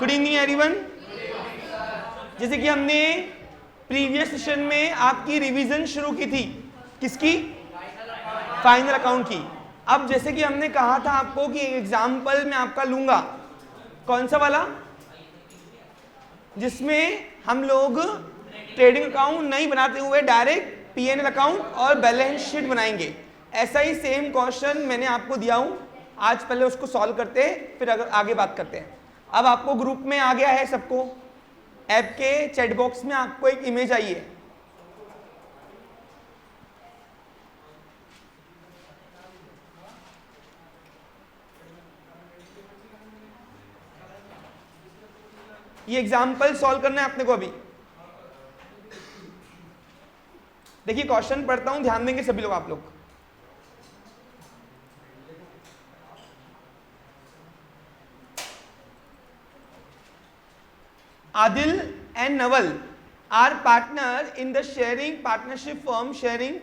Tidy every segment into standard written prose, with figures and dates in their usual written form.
Good evening everyone. जैसे कि हमने प्रीवियस सेशन में आपकी रिवीजन शुरू की थी, किसकी? फाइनल अकाउंट की। अब जैसे कि हमने कहा था आपको कि एग्जाम्पल मैं आपका लूंगा, कौन सा वाला, जिसमें हम लोग ट्रेडिंग अकाउंट नहीं बनाते हुए डायरेक्ट पीएनएल अकाउंट और बैलेंस शीट बनाएंगे। ऐसा ही सेम क्वेश्चन मैंने आपको दिया हूं, आज पहले उसको सॉल्व करते हैं, फिर अगर आगे बात करते हैं। अब आपको ग्रुप में आ गया है सबको, ऐप के चैट बॉक्स में आपको एक इमेज आई है, ये एग्जाम्पल सॉल्व करना है अपने को। अभी देखिए क्वेश्चन पढ़ता हूं, ध्यान देंगे सभी लोग, आप लोग। Adil and Naval are partner in the sharing partnership firm sharing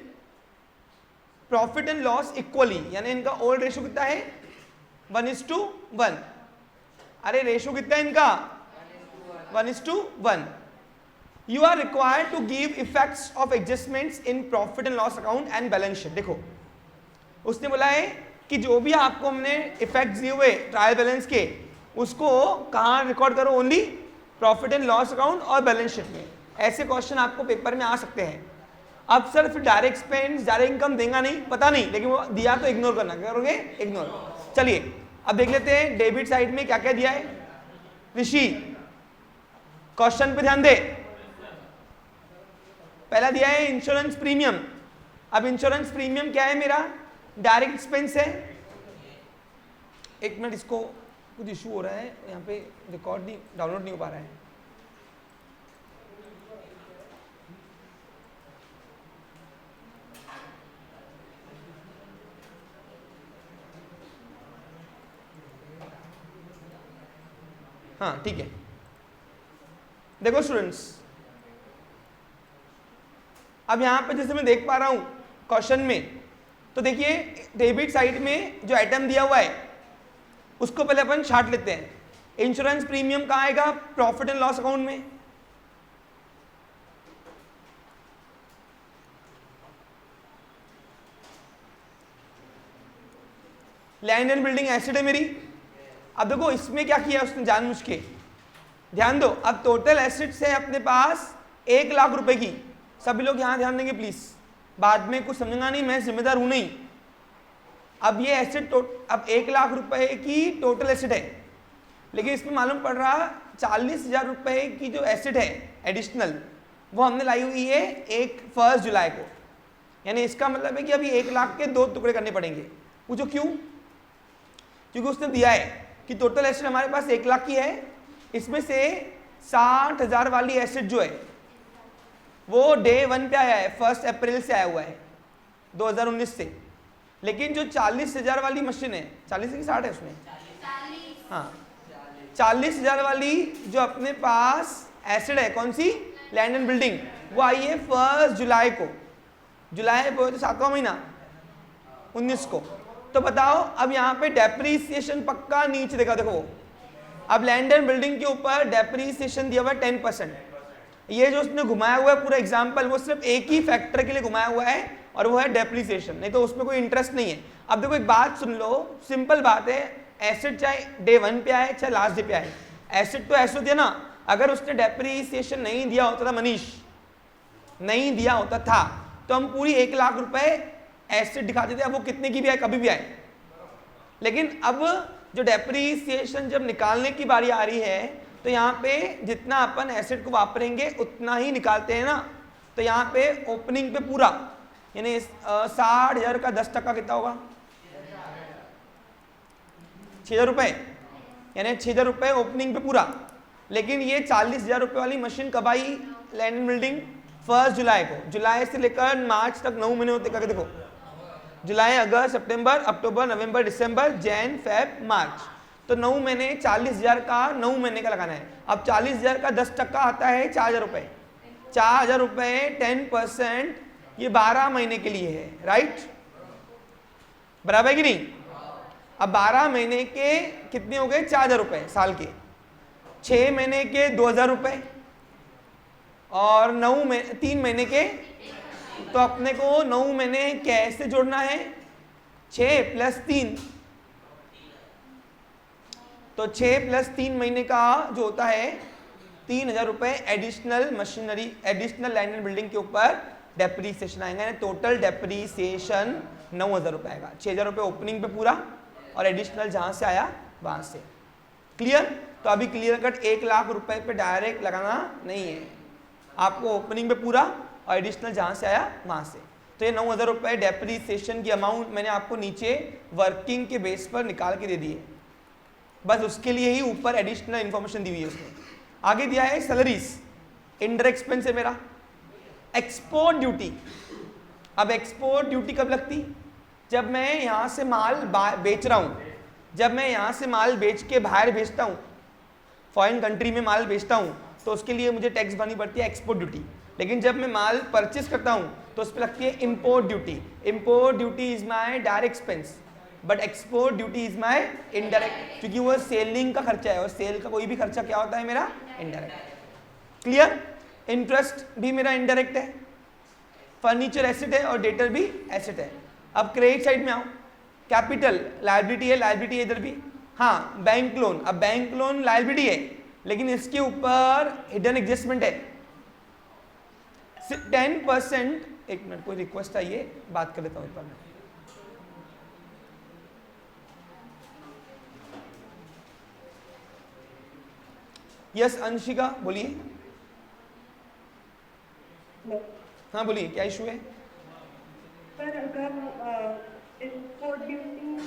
profit and loss equally, यानी इनका ओल्ड रेशो कितना है? 1:1। अरे रेशो कितना है इनका? 1:1। You are required to give effects of adjustments in profit and loss account and balance sheet। देखो उसने बोला है कि जो भी आपको हमने इफेक्ट्स दिए हुए ट्रायल बैलेंस के, उसको कहाँ रिकॉर्ड करो? Only profit and loss account और बैलेंस शीट में। ऐसे क्वेश्चन आपको पेपर में आ सकते हैं। अब सर फिर डायरेक्ट एक्सपेंस डायरेक्ट इनकम देगा नहीं, पता नहीं, लेकिन वो दिया तो इग्नोर करना, करोगे इग्नोर। चलिए अब देख लेते हैं डेबिट साइड में क्या क्या दिया है। ऋषि क्वेश्चन पे ध्यान दे। पहला दिया है इंश्योरेंस प्रीमियम। अब इंश्योरेंस प्रीमियम क्या है? मेरा डायरेक्ट एक्सपेंस है। एक मिनट, इसको कुछ इशू हो रहा है यहाँ पे, रिकॉर्ड नहीं, डाउनलोड नहीं हो पा रहा है। हाँ ठीक है। देखो स्टूडेंट्स, अब यहाँ पे जैसे मैं देख पा रहा हूँ क्वेश्चन में, तो देखिए डेबिट साइड में जो आइटम दिया हुआ है उसको पहले अपन छाट लेते हैं। इंश्योरेंस प्रीमियम कहाँ आएगा? प्रॉफिट एंड लॉस अकाउंट में। लैंड एंड बिल्डिंग एसेट है मेरी। अब देखो इसमें क्या किया उसने जानबूझ के, ध्यान दो। अब टोटल एसेट्स है अपने पास 1 लाख रुपए की। सभी लोग यहां ध्यान देंगे प्लीज, बाद में कुछ समझना नहीं, मैं जिम्मेदार हूं नहीं। अब ये एसेट अब 1 लाख रुपए की टोटल एसेट है, लेकिन इसमें मालूम पड़ रहा 40,000 रुपए की जो एसेट है एडिशनल, वो हमने लाई हुई है 1 जुलाई को। यानी इसका मतलब है कि अभी 1 लाख के 2 टुकड़े करने पड़ेंगे। पूछो क्यों? क्योंकि उसने दिया है कि टोटल एसेट हमारे पास 1 लाख की है, इसमें से 60,000 वाली एसेट जो है वो डे 1 पे आया है, 1 अप्रैल से आया हुआ है 2019 से। लेकिन जो 40,000 वाली मशीन है, 40 की 60 है उसमें, हाँ 40,000 वाली जो अपने पास एसेट है, कौन सी? लैंड एंड बिल्डिंग, वो आई है 1 जुलाई को। जुलाई वो तो 7वां महीना 19 को। तो बताओ अब यहाँ पे डेप्रीसिएशन पक्का नीचे देखा, देखो अब लैंड एंड बिल्डिंग के ऊपर डेप्रीसिएशन दिया हुआ है 10%। ये जो उसने घुमाया हुआ है पूरा एग्जाम्पल, वो सिर्फ एक ही फैक्टर के लिए घुमाया हुआ है, और वो है डेप्रीसिएशन, नहीं तो उसमें कोई इंटरेस्ट नहीं है। अब देखो एक बात सुन लो, सिंपल बात है, एसेट चाहे डे 1 पे आए चाहे लास्ट डे पे आए, एसेट तो ऐसे होती है ना। अगर उसने डेप्रीसिएशन नहीं दिया होता था, मनीष नहीं दिया होता था, तो हम पूरी 1 लाख रुपए एसेट दिखाते थे, अब वो कितने की भी आए, कभी भी आए। लेकिन अब जो डेप्रीसिएशन जब निकालने की बारी आ रही है, तो यहाँ पे जितना अपन एसेट को वापरेंगे उतना ही निकालते हैं ना। तो यहाँ पे ओपनिंग पे पूरा, यानी 60,000 का 10% कितना होगा? 6,000 रुपए, यानी 6,000 रुपए ओपनिंग पे पूरा। लेकिन ये 40,000 रुपए वाली मशीन कब आई? लैंड एंड बिल्डिंग 1 जुलाई को। जुलाई से लेकर मार्च तक 9 महीने होते, करके देखो, जुलाई, अगस्त, सितंबर, अक्टूबर, नवंबर, दिसंबर, जैन, फेब, मार्च, तो 9 महीने 40,000 का 9 महीने का लगाना है। अब 40,000 का 10% आता है 4,000 रुपए। 4,000 रुपए 10%, ये 12 महीने के लिए है, राइट? बराबर है कि नहीं? अब 12 महीने के कितने हो गए? 4,000 रुपए साल के। 6 महीने के 2000 रुपए और 3 महीने के, तो अपने को 9 महीने कैसे जोड़ना है, 6 + 3, तो 6 + 3 महीने का जो होता है 3000 रुपए additional machinery, additional land and building के ऊपर डेप्रीसिएशन आएगा। टोटल डेप्रीसिएशन 9000 रुपए आएगा। 6000 रुपए ओपनिंग पे पूरा और एडिशनल जहां से आया वहां से। क्लियर? तो अभी क्लियर कट 1 लाख रुपए पे डायरेक्ट लगाना नहीं है, आपको ओपनिंग पे पूरा और एडिशनल जहां से आया वहां से। तो ये 9000 रुपए डेप्रीसिएशन की अमाउंट मैंने आपको नीचे वर्किंग के बेस पर निकाल के दे दी है, बस उसके लिए ही ऊपर एडिशनल इंफॉर्मेशन दी हुई है उसमें। आगे दिया है सैलरीज, इनडायरेक्ट एक्सपेंस है मेरा। एक्सपोर्ट ड्यूटी, अब एक्सपोर्ट ड्यूटी कब लगती, जब मैं यहाँ से माल बेच रहा हूँ, जब मैं यहाँ से माल बेच के बाहर भेजता हूँ, फॉरेन कंट्री में माल बेचता हूँ, तो उसके लिए मुझे टैक्स भरनी पड़ती है एक्सपोर्ट ड्यूटी। लेकिन जब मैं माल परचेस करता हूँ तो उस पर लगती है import duty. Import duty is my direct expense, but export duty is my indirect, क्योंकि वो सेलिंग का खर्चा है और सेल का कोई भी खर्चा क्या होता है मेरा, इनडायरेक्ट। क्लियर? इंटरेस्ट भी मेरा इनडायरेक्ट है, फर्नीचर एसेट है और डेटर भी एसेट है। अब क्रेडिट साइड में आओ, कैपिटल लायबिलिटी है, लायबिलिटी है इधर भी। हाँ, बैंक लोन, अब बैंक लोन लायबिलिटी है लेकिन इसके ऊपर हिडन एडजस्टमेंट है 10%। एक मिनट, कोई रिक्वेस्ट आई है, बात कर लेता हूँ ऊपर में। यस अंशिका बोलिए। हाँ बोलिए, क्या इशू है? सर अगर इंपोर्ट ड्यूटी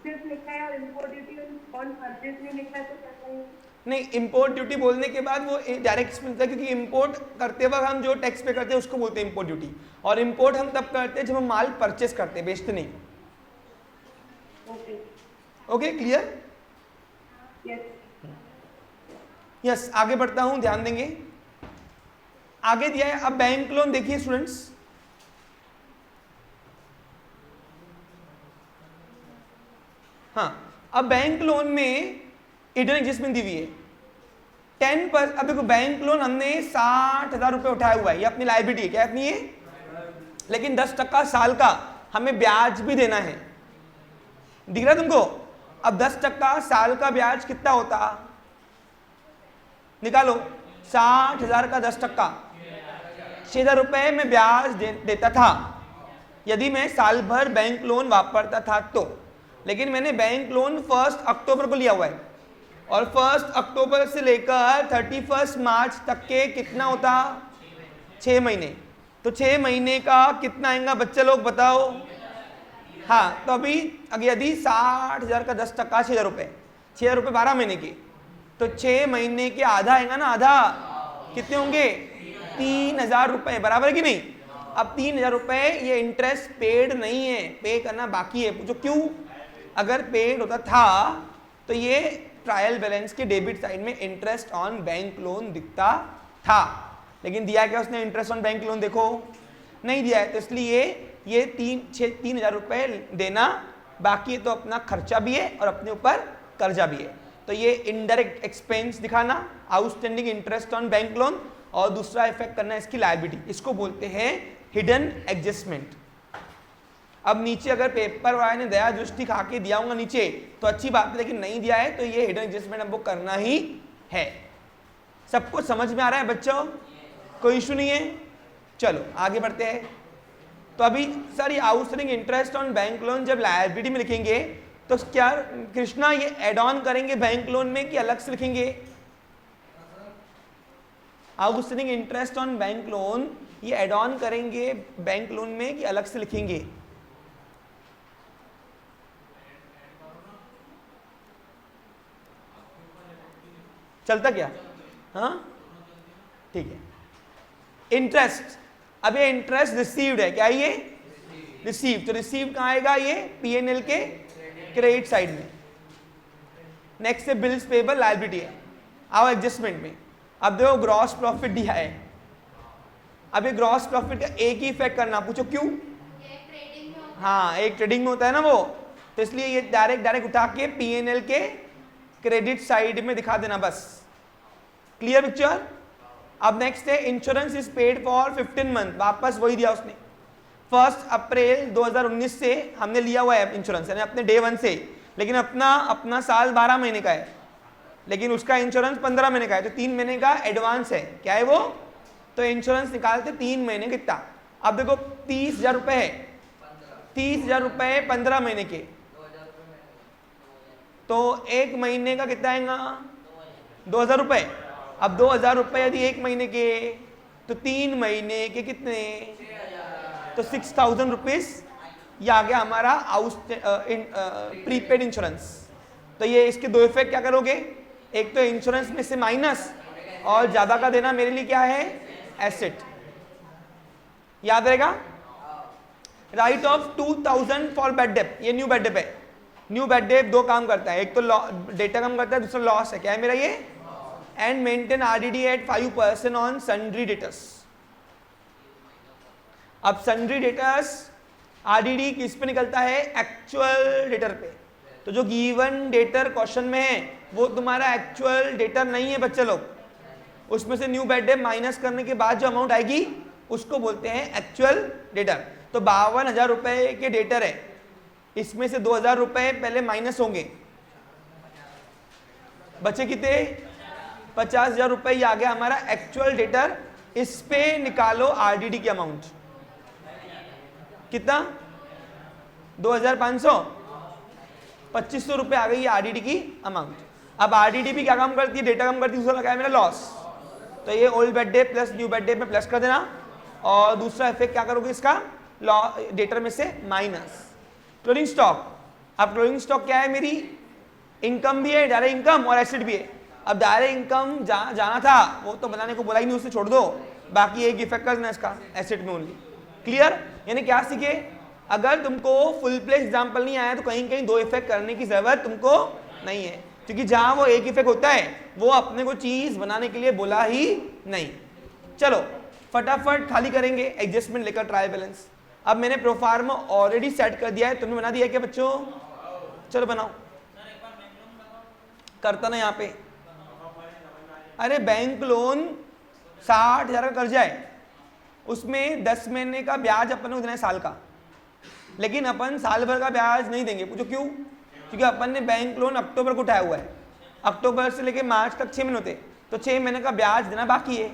सिर्फ लिखा है और इंपोर्ट ड्यूटी ऑन परचेज में लिखा है तो कैसा है? नहीं, इंपोर्ट ड्यूटी बोलने के बाद वो डायरेक्ट एक्सपेंस है, क्योंकि इंपोर्ट करते वक्त हम जो टैक्स पे करते हैं उसको बोलते हैं इंपोर्ट ड्यूटी, और इंपोर्ट हम तब करते हैं जब हम माल परचेस करते हैं, बेचते नहीं। Okay, clear? यस, आगे बढ़ता हूं, ध्यान देंगे। आगे दिया है, अब बैंक लोन देखिए स्टूडेंट्स, हाँ, अब बैंक लोन में हिडन एडजस्टमेंट दी हुई है 10%। अब देखो बैंक लोन हमने 60,000 रुपए उठाया हुआ है, ये अपनी लायबिलिटी है, क्या अपनी है, लेकिन 10% साल का हमें ब्याज भी देना है, दिख रहा है तुमको? अब 10% साल का ब्याज कितना होता, निकालो। 60,000 का 10%, 6,000 रुपए में ब्याज देता था यदि मैं साल भर बैंक लोन वापरता था तो। लेकिन मैंने बैंक लोन 1 अक्टूबर को लिया हुआ है और 1 अक्टूबर से लेकर 31 मार्च तक के कितना होता, 6 महीने। तो 6 महीने का कितना आएगा बच्चे लोग बताओ? हाँ, तो अभी यदि 60,000 का 10%, 6,000 रुपये, 6,000 रुपये 12 महीने के, तो 6 महीने के आधा आएगा ना, आधा कितने होंगे, 3,000 रुपये, बराबर है कि नहीं? अब 3,000 रुपये ये इंटरेस्ट पेड नहीं है, पे करना बाकी है। पूछो क्यों? अगर पेड होता था तो ये ट्रायल बैलेंस के डेबिट साइड में इंटरेस्ट ऑन बैंक लोन दिखता था, लेकिन दिया क्या उसने, इंटरेस्ट ऑन बैंक लोन देखो नहीं दिया है, तो इसलिए ये 3,000 रुपये देना बाकी है, तो अपना खर्चा भी है और अपने ऊपर कर्जा भी है। तो ये इनडायरेक्ट एक्सपेंस दिखाना, outstanding interest on bank loan, और दूसरा इफेक्ट करना इसकी लायबिलिटी, इसको बोलते हैं हिडन एडजस्टमेंट। अब नीचे अगर पेपर वाले ने दया दृष्टि खा के दिया होगा नीचे तो अच्छी बात है, लेकिन नहीं दिया है तो ये हिडन एडजस्टमेंट हमको करना ही है। सबको समझ में आ रहा है बच्चों? कोई इशू नहीं है? चलो आगे बढ़ते हैं। तो अभी सर ये outstanding interest on bank loan जब लायबिलिटी में लिखेंगे तो क्या कृष्णा ये एड ऑन करेंगे बैंक लोन में कि अलग से लिखेंगे? Outstanding interest on bank loan ये एड ऑन करेंगे बैंक लोन में कि अलग से लिखेंगे? चलता क्या? हाँ ठीक है। इंटरेस्ट, अब ये इंटरेस्ट रिसीव्ड है, क्या ये रिसीव, तो रिसीव कहाँ आएगा, ये P&L के क्रेडिट साइड में। नेक्स्ट है बिल्स पेबल लायबिलिटी है, आओ एडजस्टमेंट में। अब देखो ग्रॉस प्रॉफिट दिया है, अब ये ग्रॉस प्रॉफिट का एक ही इफेक्ट करना, पूछो क्यों? हाँ, एक ट्रेडिंग में होता है ना वो, तो इसलिए ये डायरेक्ट उठा के P&L के क्रेडिट साइड में दिखा देना बस। Clear picture. अब नेक्स्ट है insurance is paid for 15 month, वापस वही दिया उसने। 1 अप्रैल 2019 से हमने लिया हुआ है इंश्योरेंस, यानी अपने डे 1 से, लेकिन अपना साल 12 महीने का है, लेकिन उसका इंश्योरेंस 15 महीने का है, तो 3 महीने का एडवांस है। क्या है वो? तो इंश्योरेंस निकालते 3 महीने कितना। अब देखो 30,000 रुपए है, 30,000 रुपए 15 महीने के, तो 1 महीने का कितना आएगा? 2,000 रुपए। अब 2,000 रुपए यदि 1 महीने के, तो 3 महीने के कितने? तो 6,000 रुपीज ये आ गया हमारा प्रीपेड इंश्योरेंस। तो ये इसके दो इफेक्ट क्या करोगे, एक तो इंश्योरेंस में से माइनस, और ज्यादा का देना मेरे लिए क्या है? एसेट। याद रहेगा? Right of 2,000 for bad debt, ये न्यू बैड डेट है। न्यू बैड डेट 2 काम करता है, एक तो डेटा कम करता है, दूसरा लॉस है। क्या है मेरा ये? And maintain RDD at 5% on sundry debtors. अब सन्ड्री डेटर्स आरडीडी किस पे निकलता है? एक्चुअल डेटर पे। तो जो गिवन डेटर क्वेश्चन में है वो तुम्हारा एक्चुअल डेटर नहीं है बच्चे लोग, उसमें से न्यू बैड डेट माइनस करने के बाद जो अमाउंट आएगी उसको बोलते हैं एक्चुअल डेटर। तो 52,000 रुपए के डेटर है, इसमें से 2,000 रुपए पहले माइनस होंगे, बचे कितने? 50,000 रुपए। ये आ गया हमारा एक्चुअल डेटर। इस पे निकालो आरडीडी की अमाउंट, कितना? 2,500, 2,500 रुपए आ गई है आरडीडी की अमाउंट। अब आरडीडी भी क्या काम करती है? डेटा कम करती है। दूसरा लगाया मेरा लॉस, तो ये old bed debt plus new bad day में प्लस कर देना, और दूसरा इफेक्ट क्या करोगे इसका? डेटर में से माइनस। Closing stock. अब क्लोजिंग स्टॉक क्या है मेरी? इनकम भी है, डायरेक्ट इनकम, और एसेट भी है। अब डायरेक्ट इनकम जाना था, वो तो बनाने को बोला ही नहीं, उससे छोड़ दो, बाकी एक इफेक्ट कर देना इसका एसेट में ओनली। क्लियर? यानी क्या सीखे? अगर तुमको फुल प्लेस एग्जाम्पल नहीं आया तो कहीं कहीं 2 इफेक्ट करने की जरूरत तुमको नहीं है, क्योंकि जहां वो एक इफेक्ट होता है वो अपने को चीज बनाने के लिए बोला ही नहीं। चलो फटाफट खाली करेंगे एडजस्टमेंट लेकर ट्रायल बैलेंस। अब मैंने प्रोफार्मा ऑलरेडी सेट कर दिया है, तुमने बना दिया क्या बच्चों? चलो बनाओ, करता ना यहाँ पे। अरे बैंक लोन 60,000 का कर्जा है, उसमें 10 महीने का ब्याज अपन को देना है साल का, लेकिन अपन साल भर का ब्याज नहीं देंगे। पूछो क्यों? क्योंकि अपन ने बैंक लोन अक्टूबर को उठाया हुआ है, अक्टूबर से लेके मार्च तक 6 महीने होते, तो 6 महीने का ब्याज देना बाकी है,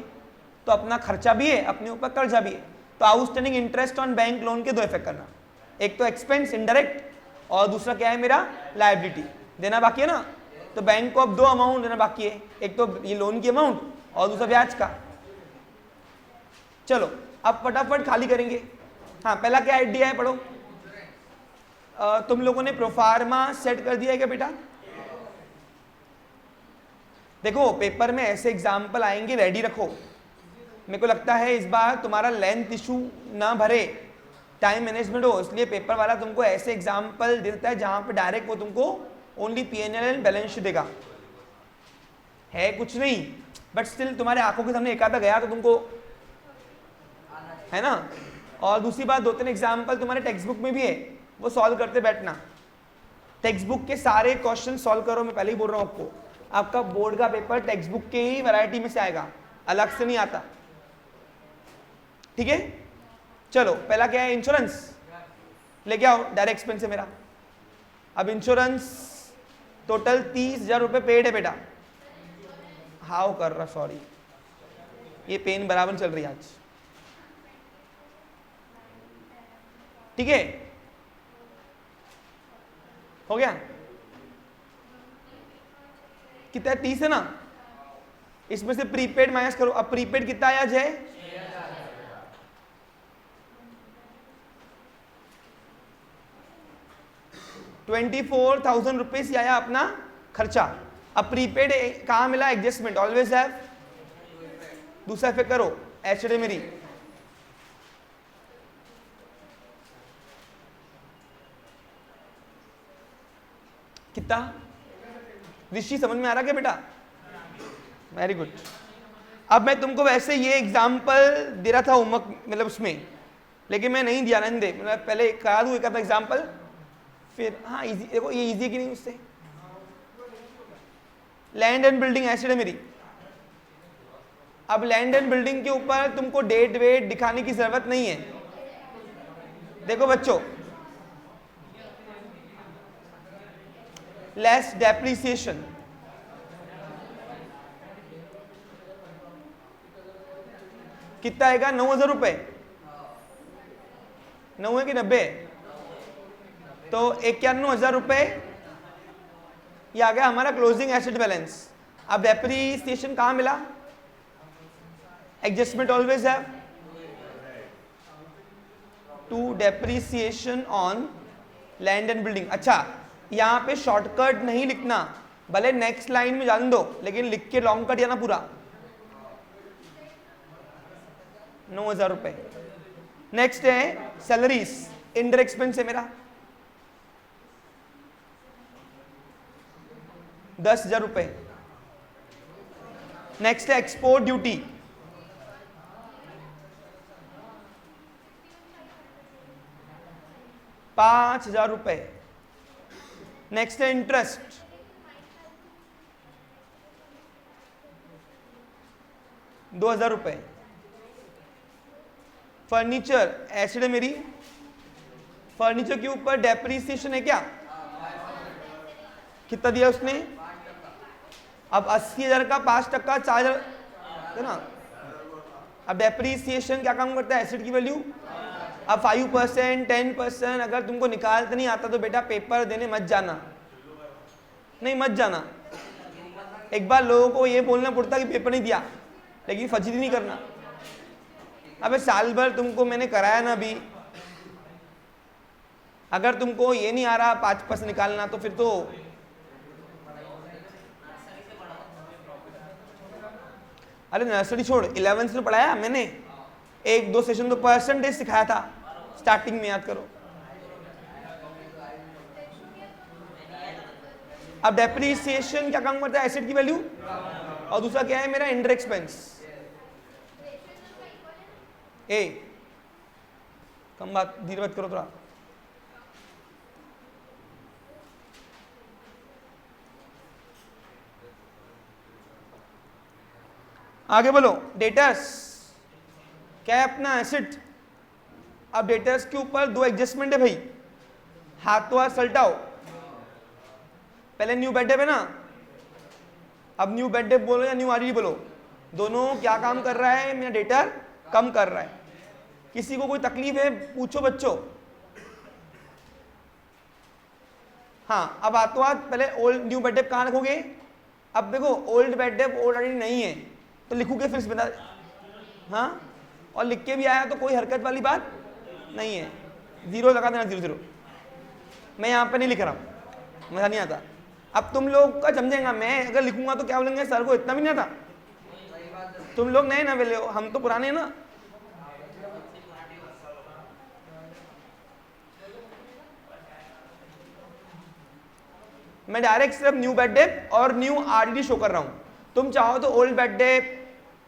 तो अपना खर्चा भी है, अपने ऊपर कर्जा भी है। तो outstanding interest on bank loan के 2 इफेक्ट करना, एक तो एक्सपेंस इनडायरेक्ट, और दूसरा क्या है मेरा? लायबिलिटी देना बाकी है ना। तो बैंक को अब 2 अमाउंट देना बाकी है, एक तो ये लोन की अमाउंट और दूसरा ब्याज का। चलो अब फटाफट खाली करेंगे। हाँ, पहला क्या आइडिया है, पढ़ो। तुम लोगों ने प्रोफार्मा सेट कर दिया है क्या बेटा? देखो पेपर में ऐसे एग्जाम्पल आएंगे, रेडी रखो। मेरे को लगता है इस बार तुम्हारा लेंथ इशू ना भरे, टाइम मैनेजमेंट हो, इसलिए पेपर वाला तुमको ऐसे एग्जाम्पल देता है जहां पे डायरेक्ट वो तुमको only PNL and balance sheet देगा, है कुछ नहीं, बट स्टिल तुम्हारे आंखों के सामने एक आधा गया तो तुमको है ना। और दूसरी बात, 2-3 एग्जाम्पल तुम्हारे टेक्स्ट बुक में भी है, वो सॉल्व करते बैठना। टेक्स्ट बुक के सारे क्वेश्चन सॉल्व करो, मैं पहले ही बोल रहा हूँ आपको, आपका बोर्ड का पेपर टेक्स्ट बुक के ही वैरायटी में से आएगा, अलग से नहीं आता, ठीक है। चलो पहला क्या है? इंश्योरेंस लेके आओ, डायरेक्ट एक्सपेंस है मेरा। अब इंश्योरेंस टोटल 30,000 रुपये पेड है बेटा। हाउ कर रहा, सॉरी ये पेन बराबर चल रही है आज, ठीक है, हो गया। कितना है? 30 है ना, इसमें से प्रीपेड माइनस करो। अब प्रीपेड कितना आया जय? 24,000 रुपीज आया अपना खर्चा। अब प्रीपेड कहां मिला? Adjustment, always have. दूसरा इफेक्ट करो, एचडी मेरी कितना? ऋषि समझ में आ रहा क्या बेटा? Very good. अब मैं तुमको वैसे ये एग्जाम्पल दे रहा था होमवर्क, मतलब उसमें, लेकिन मैं नहीं दिया, रहने दे, मतलब पहले करा दूं एक आधा एग्जाम्पल, फिर हाँ इजी। देखो ये इजी है कि नहीं? उससे लैंड एंड बिल्डिंग एसिड है मेरी, अब लैंड एंड बिल्डिंग के ऊपर तुमको डेट वेट दिखाने की जरूरत नहीं है। देखो बच्चों, लेस डेप्रिसिएशन, कितना आएगा? 9,000 रुपए। 9 है कि 90? तो 91,000 रुपए ये आ गया हमारा क्लोजिंग एसेट बैलेंस। अब डेप्रिसिएशन कहां मिला? एडजस्टमेंट ऑलवेज है to depreciation on land and building. अच्छा, यहां पे शॉर्टकट नहीं लिखना, भले नेक्स्ट लाइन में जान दो, लेकिन लिख के लॉन्ग कट जाना पूरा। 9,000 रुपए। नेक्स्ट है सैलरीज, इंडायरेक्ट एक्सपेंस है मेरा 10,000 रुपए। नेक्स्ट है एक्सपोर्ट ड्यूटी, ₹5,000। नेक्स्ट है इंटरेस्ट, ₹2,000। फर्नीचर एसिड है मेरी, फर्नीचर के ऊपर डेप्रिसिएशन है क्या? कितना दिया उसने? अब 80,000 का 5% 4,000 है ना। अब डेप्रिसिएशन क्या काम करता है? एसिड की वैल्यू। अब 5%, 10%, अगर तुमको निकालते नहीं आता तो बेटा पेपर देने मत जाना, नहीं मत जाना। एक बार लोगों को ये बोलना पड़ता कि पेपर नहीं दिया, लेकिन फजीती नहीं करना। अबे साल भर तुमको मैंने कराया ना अभी, अगर तुमको ये नहीं आ रहा 5% निकालना तो फिर तो अरे नर्सरी छोड़, 11th में पढ़ाया मैंने, 1-2 सेशन तो परसेंटेज सिखाया था स्टार्टिंग में, याद करो। अब डेप्रिसिएशन क्या काम करता है? एसेट की वैल्यू। और दूसरा क्या है मेरा? Indirect expense. ए कम बात, धीरे बात करो थोड़ा। आगे बोलो। डेटर्स क्या है? अपना एसेट। अब डेटर्स के ऊपर 2 एडजस्टमेंट है भाई, हाथों हाथ सल्टाओ। पहले न्यू बेड है ना, अब न्यू बेड बोलो या न्यू आरडी बोलो, दोनों क्या काम कर रहा है? मेरा डेटर कम कर रहा है। किसी को कोई तकलीफ है पूछो बच्चों। हाँ, अब हाथों हाथ पहले ओल्ड न्यू बेड कहाँ रखोगे? अब देखो ओल्ड बेड ओल्ड आरडी नहीं है तो लिखोगे फिर बता। हाँ, और लिख के भी आया तो कोई हरकत वाली बात नहीं है, 0 लगा देना, 0 0। मैं यहाँ पे नहीं लिख रहा हूँ, मजा नहीं आता। अब तुम लोग का समझेगा, मैं अगर लिखूंगा तो क्या बोलेंगे? सर को इतना भी नहीं आता। तुम लोग नए ना वेले हो, हम तो पुराने हैं ना। मैं डायरेक्ट सिर्फ न्यू बेड डे और न्यू आरडीडी शो कर रहा हूं। तुम चाहो तो old bed debt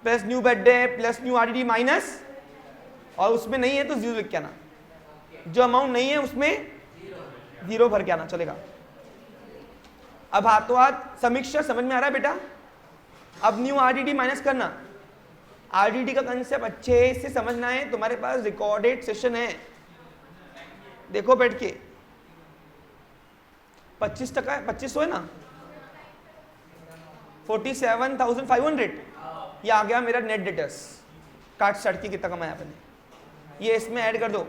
plus new bad debt plus new RDD minus, और उसमें नहीं है तो 0 लिख के आना। जो अमाउंट नहीं है उसमें 0 भर के आना, चलेगा। अब हाथों हाथ समीक्षा समझ में आ रहा है बेटा? अब न्यू आरडीडी माइनस करना। आरडीडी का कंसेप्ट अच्छे से समझना है, तुम्हारे पास रिकॉर्डेड सेशन है, देखो बैठ के। 25% 2500 है ना, 47,500 ये आ गया मेरा नेट डेटर्स। काट साट के कितना कमाया आपने, ये इसमें ऐड कर दो।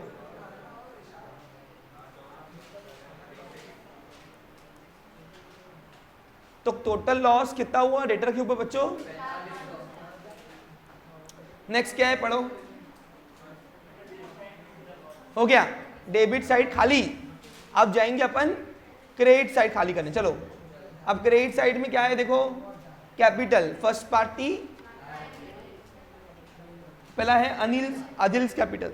तो टोटल लॉस कितना हुआ डेटर के ऊपर बच्चों? नेक्स्ट क्या है पढ़ो। हो गया डेबिट साइड खाली। अब जाएंगे अपन क्रेडिट साइड खाली करने। चलो, अब क्रेडिट साइड में क्या है देखो। कैपिटल फर्स्ट पार्टी, पहला है आदिल्स कैपिटल।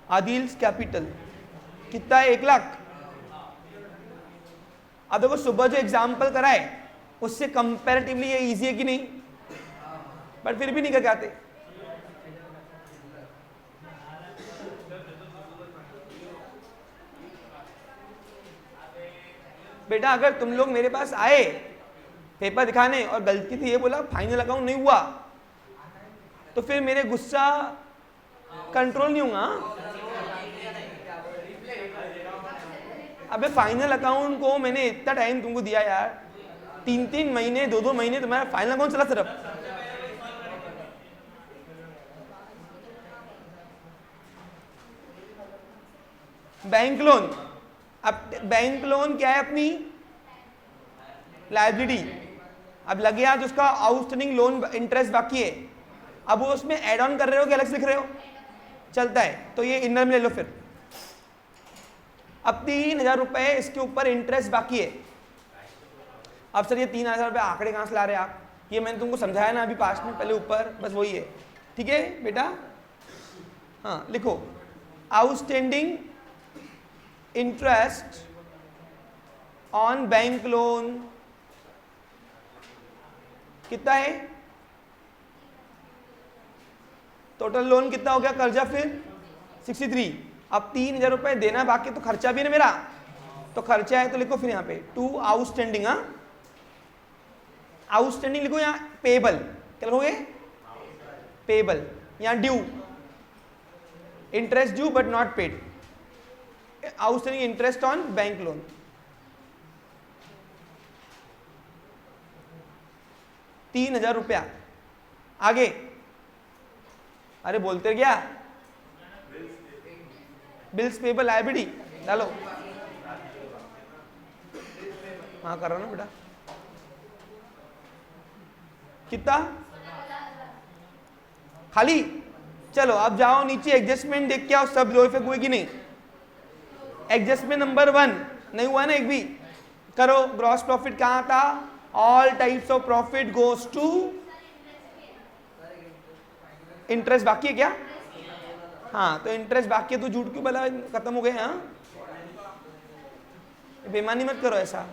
आदिल्स कैपिटल कितना है? 1 लाख। अब देखो सुबह जो एग्जाम्पल कराए उससे कंपैरेटिवली ये इजी है कि नहीं? बट फिर भी नहीं कर आते। बेटा अगर तुम लोग मेरे पास आए पेपर दिखाने और गलती थी ये बोला फाइनल अकाउंट नहीं हुआ, तो फिर मेरे गुस्सा कंट्रोल नहीं होगा। अबे फाइनल अकाउंट को मैंने इतना टाइम तुमको दिया यार, 3-3 महीने 2-2 महीने तुम्हारा फाइनल अकाउंट चला सिर्फ। बैंक लोन, अब बैंक लोन क्या है अपनी लायबिलिटी। अब लगे आज उसका आउटस्टैंडिंग लोन इंटरेस्ट बाकी है, अब वो उसमें ऐड ऑन कर रहे हो कि अलग से लिख रहे हो, चलता है तो ये इनर में ले लो। फिर अब 3,000 रुपए इसके ऊपर इंटरेस्ट बाकी है। अब सर ये 3,000 रुपए आंकड़े कहां से ला रहे हैं आप, ये मैंने तुमको समझाया ना अभी पास्ट में, पहले ऊपर बस वही है, ठीक है बेटा। हाँ लिखो outstanding interest on bank loan कितना है, टोटल लोन कितना हो गया कर्जा फिर 63। अब 3,000 रुपए देना बाकी, तो खर्चा भी है ना मेरा, तो खर्चा है तो लिखो फिर यहाँ पे टू आउटस्टैंडिंग। हाँ आउटस्टैंडिंग लिखो, यहाँ पेबल क्या लिखोगे, पेबल, यहाँ due interest due but not paid, outstanding interest on bank loan. ₹3,000। आगे अरे बोलते क्या, बिल्स पेबल लायबिलिटी डालो। हाँ कर रहा हूं ना बेटा, कितना खाली। चलो अब जाओ नीचे एडजस्टमेंट देख के आओ, सब लो इफेक्ट हुए कि नहीं। एडजस्टमेंट नंबर 1 नहीं हुआ ना एक भी, करो। ग्रॉस प्रॉफिट कहां था, all types of profit goes to interest बाकी है क्या, हाँ तो इंटरेस्ट बाकी है तो झूठ क्यों बोला, खत्म हो गए। हाँ बेईमानी मत करो ऐसा,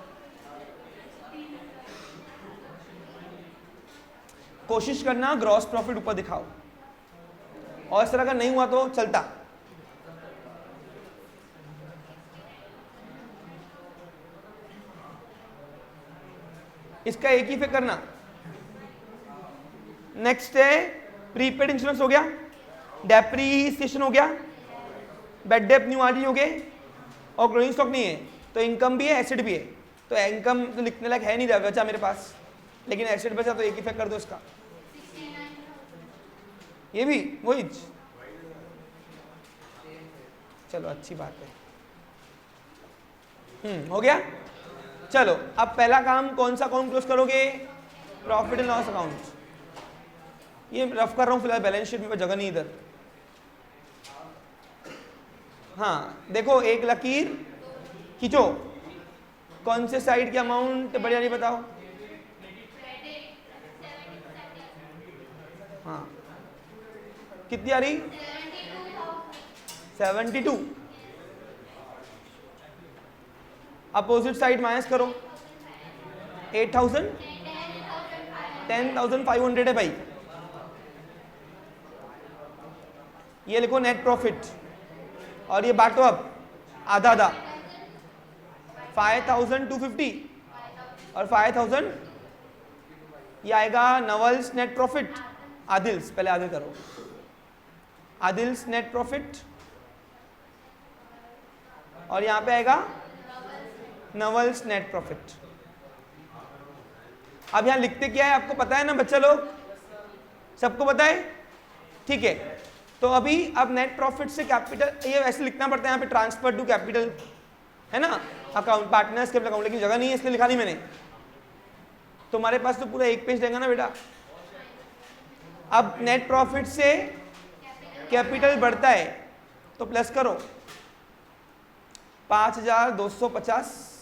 कोशिश करना ग्रॉस प्रॉफिट ऊपर दिखाओ, और इस तरह का नहीं हुआ तो चलता। इसका एक ही फिर करना। नेक्स्ट है प्रीपेड इंश्योरेंस हो गया, डेप्रीसिएशन हो गया, बेड डेप न्यू आरडी हो गए, और क्लोजिंग स्टॉक नहीं है तो इनकम भी है एसेट भी है। तो इनकम तो लिखने लायक है नहीं बचा मेरे पास, लेकिन एसेट बचा तो एक इफेक्ट कर दो इसका, ये भी वही। चलो अच्छी बात है, हो गया। चलो अब पहला काम कौन सा अकाउंट क्लोज करोगे, प्रॉफिट एंड लॉस अकाउंट। ये रफ कर रहा हूं फिलहाल, बैलेंस शीट में जगह नहीं इधर। हाँ देखो एक लकीर खींचो, कौन से साइड की अमाउंट बढ़िया नहीं बताओ। हाँ कितनी आ रही, 72। अपोजिट साइड माइनस करो, 8,000 10,500 है भाई। ये लिखो नेट प्रॉफिट, और ये बांटो अब आधा आधा, 5,250 और 5,000 ये आएगा नवल्स नेट प्रॉफिट। आदिल्स पहले आदिल करो, आदिल्स नेट प्रॉफिट, और यहां पे आएगा नवल्स नेट प्रॉफिट। अब यहां लिखते क्या है आपको पता है ना बच्चा लोग, सबको पता है, ठीक है। तो अभी अब नेट प्रॉफिट से कैपिटल, ये ऐसे लिखना पड़ता है यहाँ पे, ट्रांसफर टू कैपिटल है ना, अकाउंट पार्टनर्स कैपिटल अकाउंट, लेकिन जगह नहीं है इसलिए लिखा नहीं मैंने। तुम्हारे पास तो पूरा एक पेज रहेगा ना बेटा। अब नेट प्रॉफिट से कैपिटल बढ़ता है तो प्लस करो 5,250,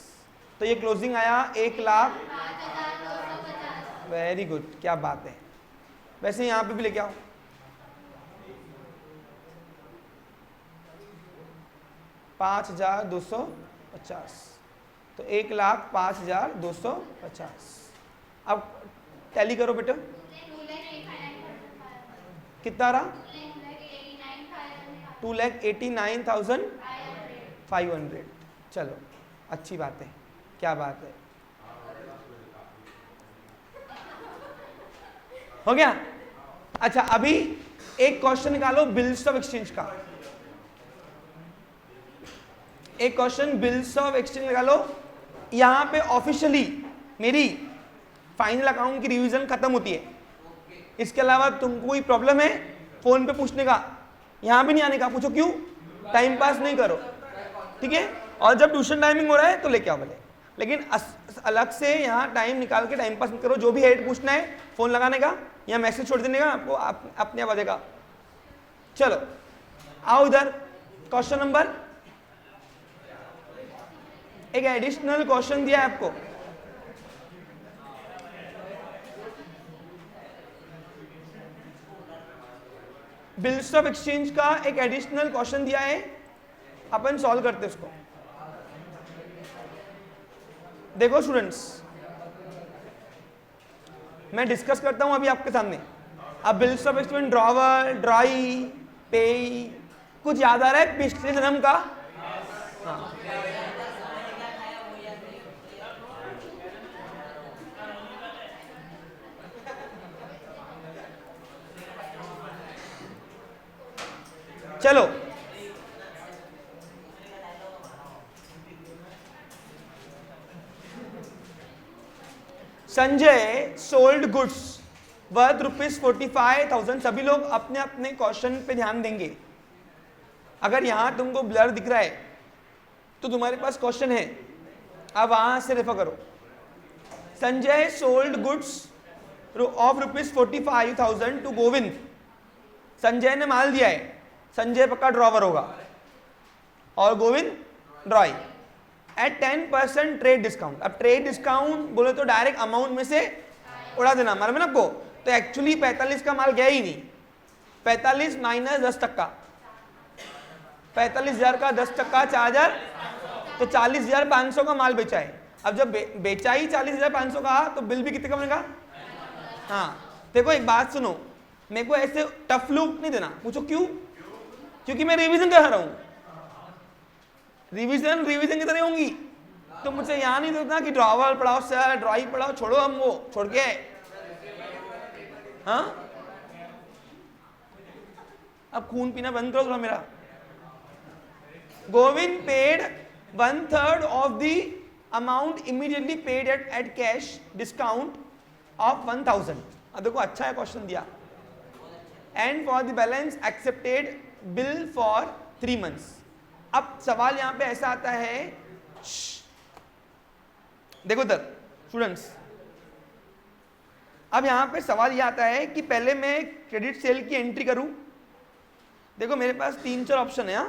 तो ये क्लोजिंग आया 1,00,000। वेरी गुड, क्या बात है। वैसे यहां पे भी लेके आओ, $5,250, तो 1,05,250। अब टैली करो बेटा, कितना रहा, 2,89,500। चलो अच्छी बात है, क्या बात है। हो गया। अच्छा अभी एक क्वेश्चन निकालो बिल्स ऑफ एक्सचेंज का, एक क्वेश्चन बिल्स ऑफ एक्सचेंज निकालो। यहां पे ऑफिशियली मेरी फाइनल अकाउंट की रिवीजन खत्म होती है, इसके अलावा तुमको कोई प्रॉब्लम है फोन पे पूछने का, यहां भी नहीं आने का, पूछो क्यों, टाइम पास नहीं करो, ठीक है। और जब ट्यूशन टाइमिंग हो रहा है तो लेके आओ भले, लेकिन अलग से यहाँ टाइम निकाल के टाइम पास मत करो। जो भी हेड पूछना है फोन लगाने का या मैसेज छोड़ देने का, आपको अपने आप आ जाएगा। चलो आओ इधर, क्वेश्चन नंबर, एक एडिशनल क्वेश्चन दिया है आपको, बिल्स ऑफ एक्सचेंज का एक एडिशनल क्वेश्चन दिया है, अपन सॉल्व करते हैं उसको। देखो स्टूडेंट्स, मैं डिस्कस करता हूं अभी आपके सामने। अब bills of exchange, drawer, dry, पे, कुछ याद आ रहा है पिछले जन्म का? हाँ। चलो संजय सोल्ड गुड्स वर्थ ₹45,000। सभी लोग अपने अपने क्वेश्चन पे ध्यान देंगे। अगर यहां तुमको ब्लर दिख रहा है तो तुम्हारे पास क्वेश्चन है, अब वहां से रेफर करो। Sanjay sold goods of ₹45,000 to Govind. Sanjay ने माल दिया है, संजय पक्का ड्रॉवर होगा और Govind drawee, at 10% trade discount. अब ट्रेड डिस्काउंट बोले तो डायरेक्ट अमाउंट में से उड़ा देना, मालूम है ना आपको। तो एक्चुअली 45 का माल गया ही नहीं, 45 माइनस 10%, 45,000 का 10%, 4,000, तो 40,500 का माल बेचा है। अब जब बेचा ही 40,500 का तो बिल भी कितने का बनेगा? हाँ देखो एक बात सुनो, मेरे को ऐसे टफ लुक नहीं देना। पूछो क्यों? क्योंकि मैं रिवीजन कर रहा हूं, रिवीजन की तरह होंगी। तो मुझे यहां नहीं देता कि ड्रॉवर पढ़ाओ सर, ड्राई पढ़ाओ, छोड़ो हम वो छोड़ के। हाँ अब खून पीना बंद करो थोड़ा मेरा। Govind paid 1/3 of the amount immediately paid at cash discount of 1,000। अब देखो अच्छा है क्वेश्चन दिया, and for the balance accepted bill for 3 months। अब सवाल यहां पे ऐसा आता है, देखो इधर स्टूडेंट्स, अब यहां पे सवाल यह आता है कि पहले मैं क्रेडिट सेल की एंट्री करूं। देखो मेरे पास 3-4 ऑप्शन है।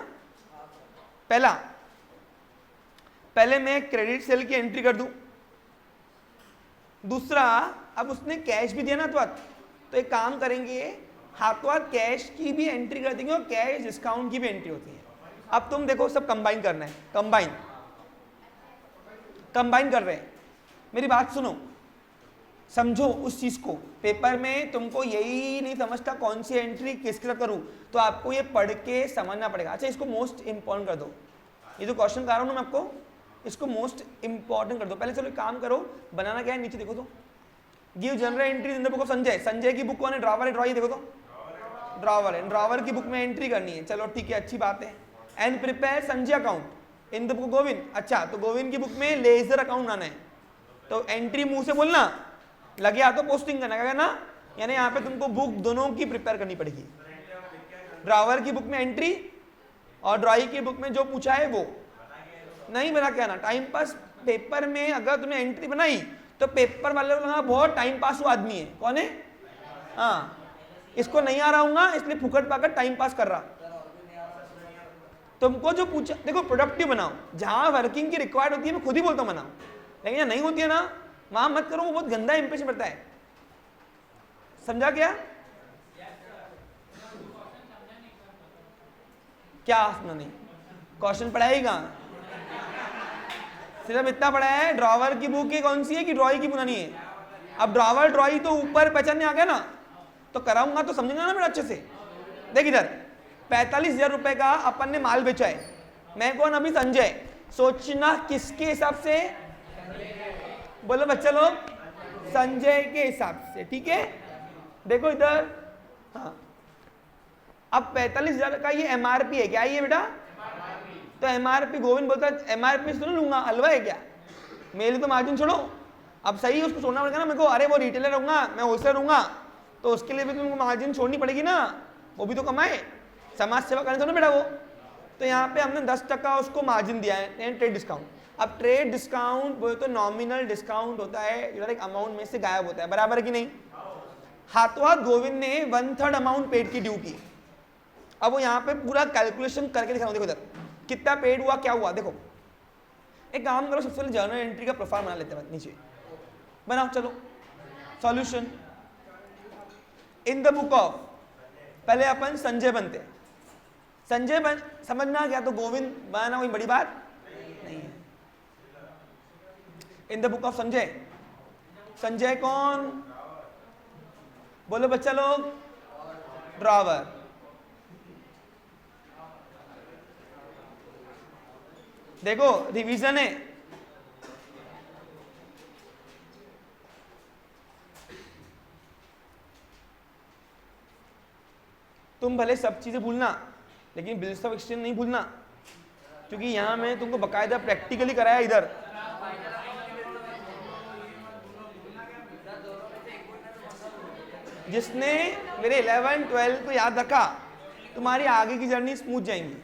पहले मैं क्रेडिट सेल की एंट्री कर दूं। दूसरा, अब उसने कैश भी दिया ना तो एक काम करेंगे, हाथों हाथ कैश की भी एंट्री कर देंगे और कैश डिस्काउंट की भी एंट्री होती है। अब तुम देखो सब कंबाइन करना है, कंबाइन कर रहे हैं। मेरी बात सुनो, समझो उस चीज को। पेपर में तुमको यही नहीं समझता कौन सी एंट्री किसके साथ करूं, तो आपको ये पढ़ के समझना पड़ेगा। अच्छा इसको मोस्ट इंपॉर्टेंट कर दो, ये जो क्वेश्चन कर रहा हूं ना मैं आपको, इसको मोस्ट इंपॉर्टेंट कर दो। पहले चलो एक काम करो, बनाना क्या है नीचे देखो तो, give general entry in the book of Sanjay. Sanjay की बुक कौन है? ड्रॉवर है, ड्रॉई देखो तो, ड्रॉवर है, ड्रॉवर की बुक में एंट्री करनी है। चलो ठीक है, अच्छी बात है। And prepare Sanjay account in the book Govind. अच्छा तो गोविंद की बुक में लेजर अकाउंट आना है, तो एंट्री मुंह से बोलना, लगे हाथों पोस्टिंग करना, क्या करना, यानी यहाँ पे तुमको बुक दोनों की प्रिपेयर करनी पड़ेगी। ड्रावर की बुक में एंट्री और ड्राई की बुक में जो पूछा है वो नहीं बना के आना। टाइम पास पेपर में अगर तुमने एंट्री बनाई तो पेपर वाले को लगा बहुत टाइम पास हुआ आदमी है। कौन है? हाँ, इसको नहीं आ रहा हूँ इसलिए फुकट पाकर टाइम पास कर रहा। तुमको जो पूछा, देखो प्रोडक्टिव बनाओ, जहां वर्किंग की रिक्वायर्ड होती है मैं खुद ही बोलता हूँ बनाओ, लेकिन यहाँ नहीं होती है ना वहां मत करो, वो बहुत गंदा इंप्रेशन पड़ता है। समझा क्या? क्या समझा नहीं? क्वेश्चन पढ़ा ही कहां? सिर्फ इतना पढ़ा है, ड्रॉवर की बुक कौन सी है कि ड्रॉई की बनानी है। अब ड्रॉवर ड्रॉई तो ऊपर पहचानने आ गया ना, तो कराऊंगा तो समझेंगे ना मेरा अच्छे से। देख इधर 45,000 रुपए का अपन ने माल बेचा है। मैं कौन? अभी संजय। सोचना किसके हिसाब से? बोलो बच्चा लोग, संजय के हिसाब से। ठीक है, देखो इधर, हाँ, अब 45,000 का ये एमआरपी है, क्या ये बेटा? तो एमआरपी, गोविंद बोलता है एमआरपी से तो नहीं लूंगा, हलवा है क्या? मेरे लिए तो मार्जिन छोड़ो। अब सही है, उसको छोड़ना पड़ेगा ना मेरे को, अरे वो रिटेलर रहूंगा, मैं होलसेलर रहूंगा, तो उसके लिए भी तुमको मार्जिन छोड़नी पड़ेगी ना, वो भी तो कमाए, समाज सेवा करने तो ना बेटा वो। तो यहाँ पे हमने 10% उसको मार्जिन दिया है, ट्रेड डिस्काउंट। अब ट्रेड डिस्काउंट वो तो नॉमिनल डिस्काउंट होता है, जो एक अमाउंट में से गायब होता है, बराबर कि नहीं? हाथों हाथ गोविंद ने 1/3 अमाउंट पेड की ड्यू की। अब वो यहाँ पे पूरा कैलकुलेशन करके दिखा रहा हूं, देखो इधर कितना पेड हुआ, क्या हुआ, देखो। एक काम करो, सबसे पहले जर्नल एंट्री का प्रोफाइल बना लेते हैं, नीचे बनाओ, चलो। Solution in the book of, पहले अपन संजय बनते हैं, संजय बन, समझना क्या, तो गोविंद बनाना कोई बड़ी बात नहीं है। In the book of Sanjay, Sanjay कौन बोलो बच्चा लोग? ड्रॉवर। देखो रिवीजन है, तुम भले सब चीजें भूलना लेकिन बिल्स ऑफ एक्सचेंज नहीं भूलना, क्योंकि यहां मैं तुमको बकायदा प्रैक्टिकली कराया इधर। जिसने मेरे 11 12 को याद रखा, तुम्हारी आगे की जर्नी स्मूथ जाएंगी।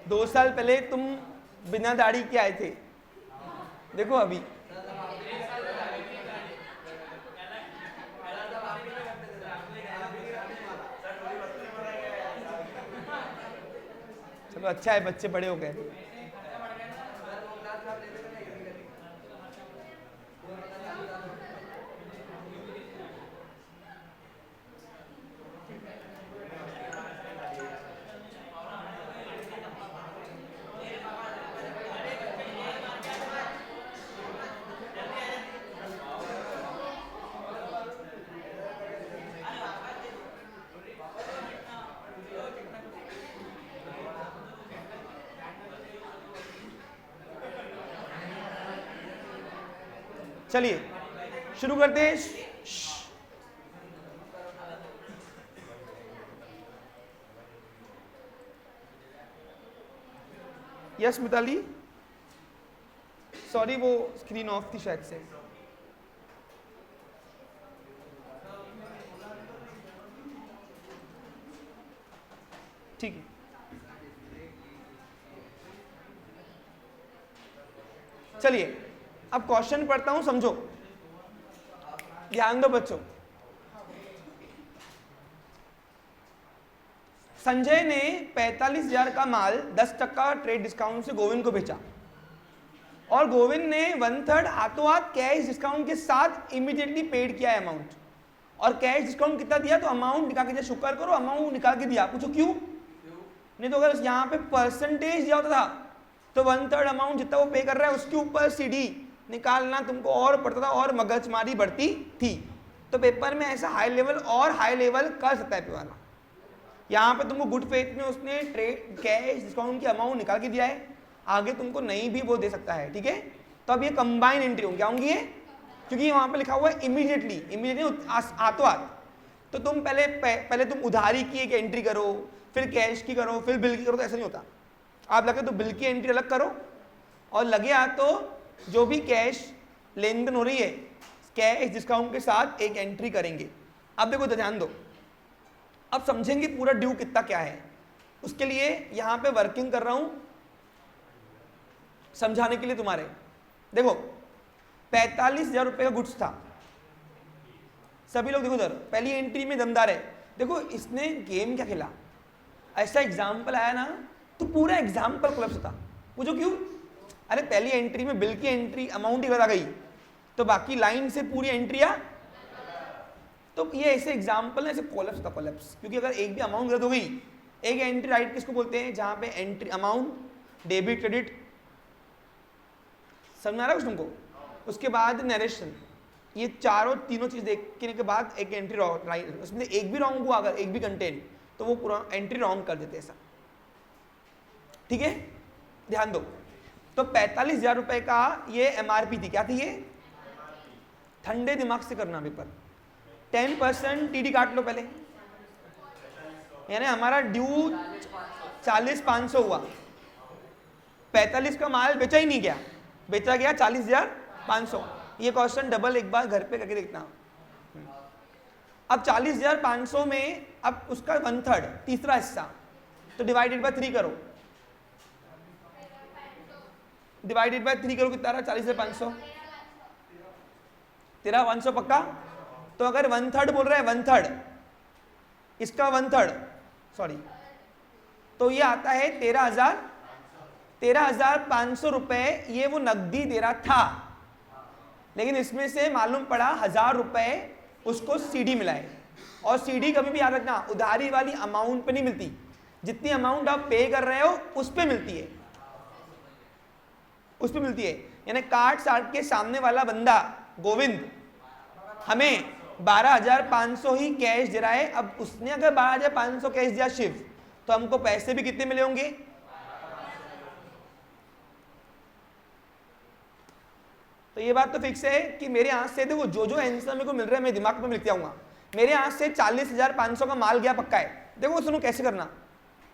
दो साल पहले तुम बिना दाढ़ी के आए थे, देखो अभी। चलो अच्छा है, बच्चे बड़े हो गए। चलिए शुरू करते हैं। यस मिताली, सॉरी वो स्क्रीन ऑफ थी शायद से। ठीक है, चलिए अब क्वेश्चन पढ़ता हूं, समझो, ध्यान दो बच्चों। संजय ने 45,000 का माल 10% ट्रेड डिस्काउंट से गोविंद को बेचा और गोविंद ने 1/3 हाथों हाथ कैश डिस्काउंट के साथ इमीडिएटली पेड किया अमाउंट। और कैश डिस्काउंट कितना दिया, तो अमाउंट निकाल के दिया, शुक्र करो अमाउंट निकाल के दिया। पूछो क्यों? नहीं तो अगर यहाँ पे परसेंटेज दिया होता था तो 1/3 अमाउंट जितना वो पे कर रहा है उसके ऊपर सीडी निकालना तुमको और पड़ता था और मगजमारी बढ़ती थी। तो पेपर में ऐसा हाई लेवल और हाई लेवल कर सकता है पेपर। यहाँ पे तुमको गुड फेथ में उसने ट्रेड कैश डिस्काउंट की अमाउंट निकाल के दिया है, आगे तुमको नहीं भी वो दे सकता है, ठीक है। तो अब ये कंबाइन एंट्री होंगी, क्या होंगी ये? क्योंकि वहाँ पे लिखा हुआ है इमीडिएटली हाथों हाथ। तो तुम पहले तुम उधारी की एक एंट्री करो, फिर कैश की करो, फिर बिल की करो, तो ऐसा नहीं होता। आप लगे तो बिल की एंट्री अलग करो और लगे तो जो भी कैश लेन देन हो रही है कैश डिस्काउंट के साथ एक एंट्री करेंगे। अब देखो तो ध्यान दो, अब समझेंगे पूरा ड्यू कितना क्या है। उसके लिए यहां पे वर्किंग कर रहा हूं समझाने के लिए तुम्हारे। देखो 45,000 रुपए का गुड्स था, सभी लोग देखो उधर पहली एंट्री में दमदार है। देखो इसने गेम क्या खेला, ऐसा एग्जाम्पल आया ना तो पूरा एग्जाम्पल कोलैप्स होता। पूछो क्यों? अरे पहली एंट्री में बिल की एंट्री अमाउंट ही बता गई तो बाकी लाइन से पूरी एंट्रियां तो ये ऐसे एग्जाम्पल है, ऐसे कोलैप्स का कोलैप्स, क्योंकि अगर एक भी अमाउंट गलत हो गई, एक एंट्री राइट किसको बोलते हैं, जहां पे एंट्री अमाउंट डेबिट क्रेडिट, समझ में आ रहा है कुछ तुमको, उसके बाद नरेशन, ये चारों तीनों चीज देखने के बाद एक एंट्री राइट, उसमें एक भी रॉन्ग हुआ अगर एक भी कंटेंट, तो वो पूरा एंट्री रॉन्ग कर देते हैं ऐसा, ठीक है, ध्यान दो। तो 45,000 रुपए का ये एमआरपी थी, क्या थी ये, ठंडे दिमाग से करना पेपर, 10% टीडी काट लो पहले, यानी हमारा ड्यू 40,500 हुआ, 45 का माल बेचा ही नहीं गया, बेचा गया 40,500, ये क्वेश्चन डबल एक बार घर पे करके देखना। अब 40,500 में अब उसका 1/3 तीसरा हिस्सा, तो डिवाइडेड बाय 3 करो, डिवाइडेड बाय 3 करो, कितना रहा 40,500, तेरा 100 पक्का। तो अगर 1/3 बोल रहा है, 1/3 इसका 1/3 सॉरी, तो ये आता है 13,500 रुपए, ये वो नकदी दे रहा था, लेकिन इसमें से मालूम पड़ा 1,000 रुपए उसको सीडी मिला है, और सीडी कभी भी याद रखना उधारी वाली अमाउंट पे नहीं मिलती, जितनी अमाउंट आप पे कर रहे हो उस पे मिलती है, उस पे मिलती है। यानी काट साट के सामने वाला बंदा गोविंद हमें 12,500 ही कैश दे रहा है, अब उसने अगर 12,500 कैश दिया शिव, तो हमको पैसे भी कितने मिले होंगे, तो ये बात तो फिक्स है कि मेरे हाथ से देखो जो जो आंसर मेरे को मिल रहा है मैं दिमाग में लिख जाऊंगा, मेरे हाथ से 40,500 का माल गया पक्का है। देखो सुनो कैसे करना,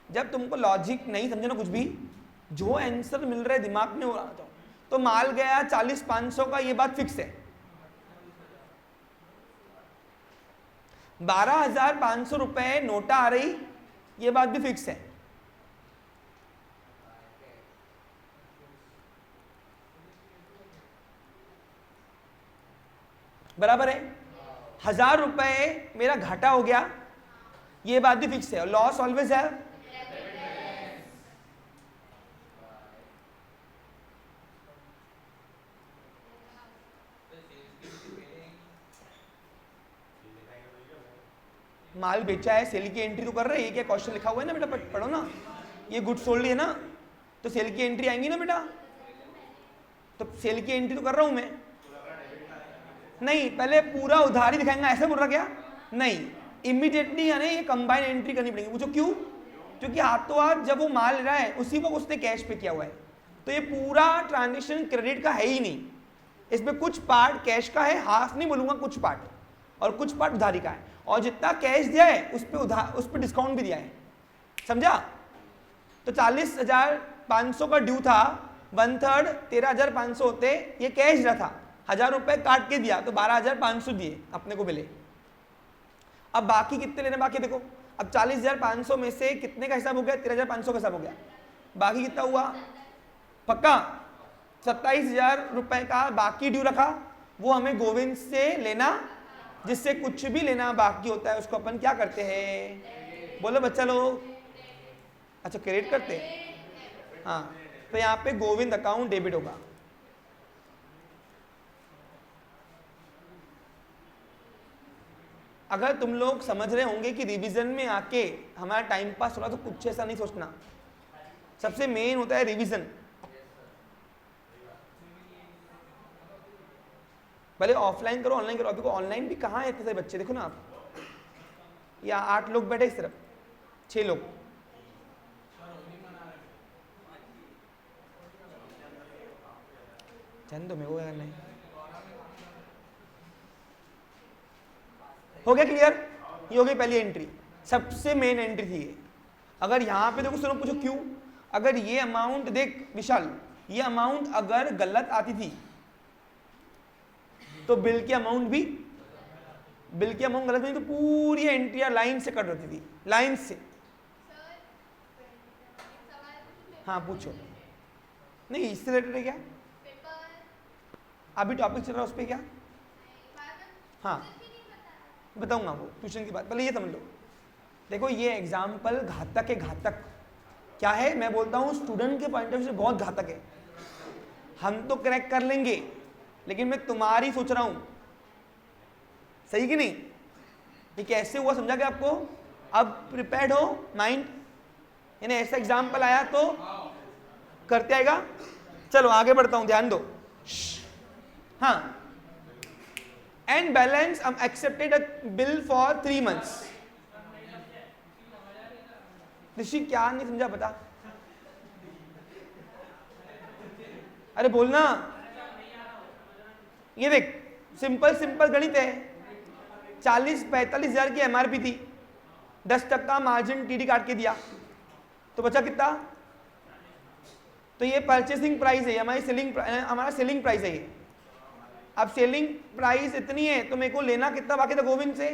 जब तुमको लॉजिक नहीं समझे ना कुछ भी, जो आंसर मिल रहा है दिमाग में वो आता हूं, तो माल गया 40,500 का, ये बात फिक्स है। 12,500 रुपए नोटा आ रही, ये बात भी फिक्स है। बराबर है, 1,000 रुपए मेरा घाटा हो गया, ये बात भी फिक्स है। लॉस ऑलवेज है, माल बेचा है, सेल की एंट्री तो कर रहे हैं, ये क्या क्वेश्चन लिखा हुआ है ना बेटा, पढ़ो ना, ये गुड सोल्ड है ना, तो सेल की एंट्री आएंगी ना बेटा, तो सेल की एंट्री तो कर रहा हूं मैं, नहीं पहले पूरा उधारी दिखाएंगे ऐसे बोल रहा क्या, नहीं इमीडिएटली यानी ये कंबाइन एंट्री करनी पड़ेगी। पूछो क्यों, क्योंकि हाथों हाथ जब वो माल ले रहा है उसी वक्त उसने कैश पे किया हुआ है, तो ये पूरा ट्रांजेक्शन क्रेडिट का है ही नहीं, इसमें कुछ पार्ट कैश का है, हाफ नहीं बोलूंगा, कुछ पार्ट, और कुछ पार्ट उधारी का है, और जितना कैश दिया है उस पर डिस्काउंट भी दिया है, समझा। तो 40,500 का ड्यू था, 1/3 13,500 होते, ये कैश रहा था, 1,000 रुपए काट के दिया, तो 12,500 दिए अपने को मिले। अब बाकी कितने लेने बाकी देखो, अब 40,500 में से कितने का हिसाब हो गया, 13,500 का हिसाब हो गया, बाकी कितना हुआ पक्का 27,000 रुपए का बाकी ड्यू रखा, वो हमें गोविंद से लेना, जिससे कुछ भी लेना बाकी होता है उसको अपन क्या करते हैं, बोलो बच्चा लोग, अच्छा क्रेडिट करते हैं, हाँ, तो यहाँ पे गोविंद अकाउंट डेबिट होगा। अगर तुम लोग समझ रहे होंगे कि रिवीजन में आके हमारा टाइम पास हो रहा, तो कुछ ऐसा नहीं सोचना, सबसे मेन होता है रिवीजन। भले ऑफलाइन करो ऑनलाइन करो, अभी को ऑनलाइन भी कहाँ है इतने सारे बच्चे, देखो ना आप, या 8 लोग बैठे सिर्फ 6 लोग, जान दो मेरे को, नहीं हो गया क्लियर, ये हो गई पहली एंट्री, सबसे मेन एंट्री थी ये। अगर यहाँ पे देखो सुनो, पूछो क्यों, अगर ये अमाउंट देख विशाल, ये अमाउंट अगर गलत आती थी तो बिल की अमाउंट गलत नहीं, तो पूरी एंट्रियां लाइन से कट रही थी, लाइन से। हाँ पूछो, नहीं इससे रिलेटेड है क्या, अभी टॉपिक चल रहा है उस पर क्या, हाँ बताऊंगा वो ट्यूशन की बात, पहले ये समझ लो। देखो ये एग्जाम्पल घातक है, घातक क्या है, मैं बोलता हूँ स्टूडेंट के पॉइंट ऑफ व्यू से बहुत घातक है। हम तो क्रैक कर लेंगे, लेकिन मैं तुम्हारी सोच रहा हूं, सही कि नहीं, ये कैसे हुआ समझा क्या आपको? अब प्रिपेयर्ड हो माइंड, यानी ऐसा एग्जाम्पल आया तो करते आएगा। चलो आगे बढ़ता हूं, ध्यान दो। हाँ, and balance accepted a bill for 3 months। ऋषि क्या नहीं समझा बता, अरे बोलना। ये देख सिंपल गणित है, 40-45 हजार की एमआरपी थी, 10% मार्जिन टीडी काट के दिया तो बचा कितना? तो ये परचेसिंग प्राइस है, हमारा सेलिंग प्राइस है ये। अब सेलिंग प्राइस इतनी है तो मेरे को लेना कितना बाकी था गोविंद से,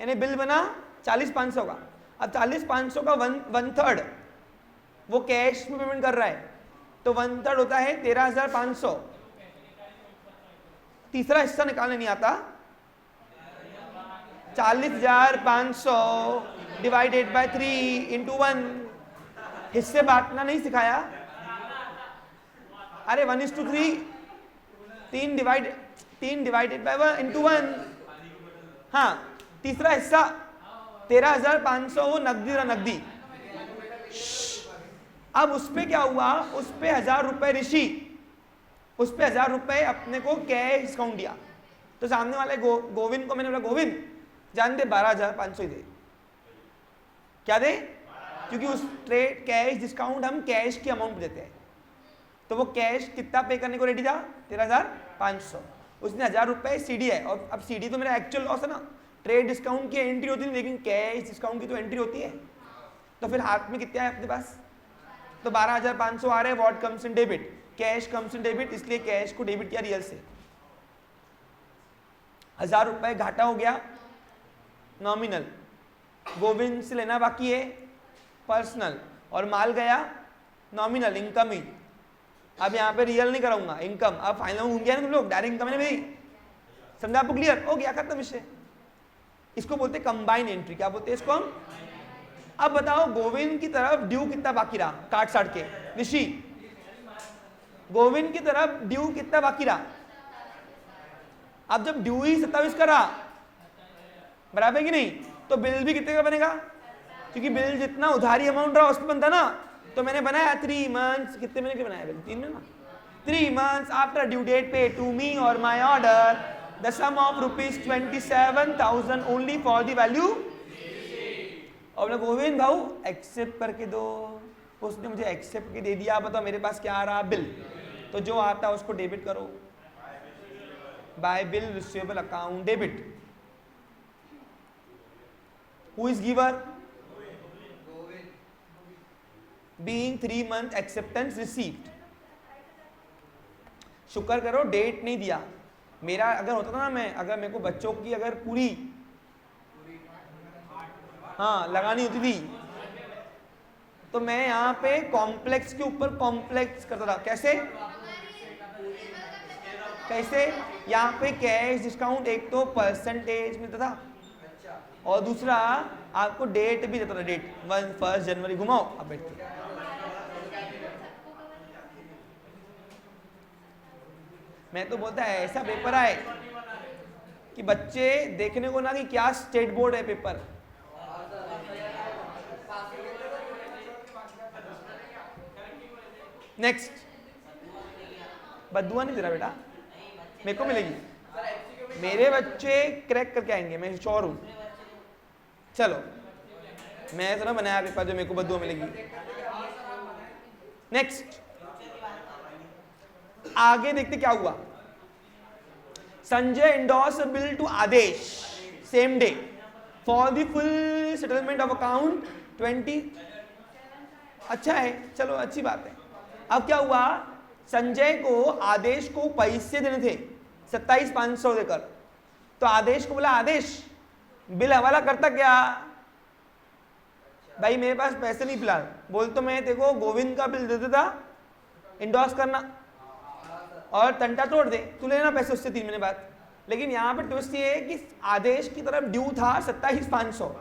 यानी बिल बना 40,500 का। अब 40,500 का 1/3 वो कैश में पेमेंट कर रहा है, तो 1/3 होता है 13,500। तीसरा हिस्सा निकालने नहीं आता, 40,500 डिवाइडेड बाय 3 इंटू 1। हिस्से बांटना नहीं सिखाया, अरे 1:3, 3 डिवाइडेड बाय 1 इंटू 1। हाँ, तीसरा हिस्सा 13,500 वो नकदी। अब उसपे क्या हुआ, उस पे 1,000 रुपए ऋषि, उस पे 1,000 रुपए अपने को कैश डिस्काउंट दिया। तो सामने वाले गोविंद को मैंने बोला, गोविंद जान दे 12,500 ही दे। क्या दे? क्योंकि उस ट्रेड कैश डिस्काउंट हम कैश की अमाउंट देते हैं, तो वो कैश कितना पे करने को रेडी था? 13,500। उसने 1,000 रुपए सीडी है, और अब सीडी तो मेरा एक्चुअल लॉस है ना, ट्रेड डिस्काउंट की एंट्री होती नहीं, लेकिन कैश डिस्काउंट की तो एंट्री होती है। तो फिर हाथ में कितना है अपने पास? तो 12,500 आ रहे हैं। What comes in debit? Cash comes in debit, इसलिए कैश को डेबिट किया रियल से। 1,000 रुपए घाटा हो गया नॉमिनल, गोविंद से लेना बाकी है पर्सनल, और माल गया नॉमिनल, इनकम ही। अब यहाँ पे रियल नहीं कराऊंगा, इनकम। अब फाइनल हो गया ना तुम लोग, डायरेक्ट इनकम है मेरी, समझा आपको? क्लियर हो गया, खत्म विषय। इसको बोलते कंबाइन एंट्री। क्या बोलते हैं इसको हम? अब बताओ गोविंद की तरफ ड्यू कितना बाकी रहा काट साट के? ऋषि, गोविंद की तरफ ड्यू कितना बाकी रहा? अब जब ड्यू ही 27 का रहा, बराबर है कि नहीं, तो बिल भी कितने का बनेगा? क्योंकि बिल जितना उधारी अमाउंट रहा उस पर बनता ना। तो मैंने बनाया 3 months, कितने महीने के बनाया बिल? 3 महीने ना। 3 months after due date pay to me और my order the sum of ₹27,000 only for the value. और बोला गोविंद भाऊ एक्सेप्ट करके दो। उसने मुझे एक्सेप्ट करके दे दिया। बताओ मेरे पास क्या आ रहा? बिल। तो जो आता है उसको डेबिट करो, bye bill receivable account debit. Who is giver? Being 3 month acceptance received. शुक्र करो डेट नहीं दिया। मेरा अगर होता था ना, मैं अगर मेरे को बच्चों की अगर पूरी हाँ लगानी होती थी, तो मैं यहाँ पे कॉम्प्लेक्स के ऊपर कॉम्प्लेक्स करता था। कैसे कैसे? यहाँ पे कैश डिस्काउंट एक तो परसेंटेज मिलता था, और दूसरा आपको डेट भी देता था। डेट 1 जनवरी घुमाओ, अब बैठते। मैं तो बोलता है ऐसा पेपर आए कि बच्चे देखने को ना कि क्या स्टेट बोर्ड है पेपर। नेक्स्ट, बदुआ नहीं दे रहा बेटा, मेरे को मिलेगी। मेरे बच्चे क्रैक करके आएंगे, मैं श्योर हूं। चलो, मैं तो ना बनाया पेपर जो मेरे को बदुआ मिलेगी। नेक्स्ट, आगे देखते क्या हुआ। Sanjay endorse bill to Adesh same day for the full settlement of account 20। अच्छा है, चलो अच्छी बात है। अब क्या हुआ, संजय को आदेश को पैसे देने थे 27,500 देकर। तो आदेश को बोला, आदेश बिल हवाला करता क्या? भाई मेरे पास पैसे नहीं फिलहाल। बोल तो मैं देखो गोविंद का बिल दे देता, इंडोर्स करना और तंटा तोड़ दे, तू लेना पैसे उससे 3 महीने बाद। लेकिन यहाँ पे ट्विस्ट ये है कि आदेश की तरफ ड्यू था 27,500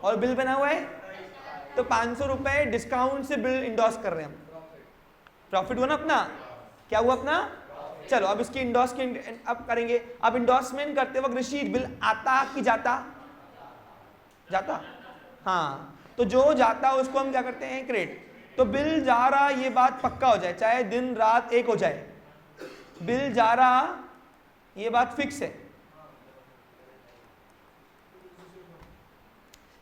और बिल बना हुआ है, तो 500 रुपए डिस्काउंट से बिल इंडोर्स कर रहे हैं हम। प्रॉफिट हुआ ना अपना? क्या हुआ अपना? चलो अब इसकी इंडोर्स की अब करेंगे। अब इंडोर्समेंट करते वक्त ऋषि बिल आता कि जाता? जाता, हाँ, तो जो जाता उसको हम क्या करते हैं, क्रेडिट। तो बिल जा रहा, ये बात पक्का हो जाए, चाहे दिन रात एक हो जाए, बिल जा रहा ये बात फिक्स है।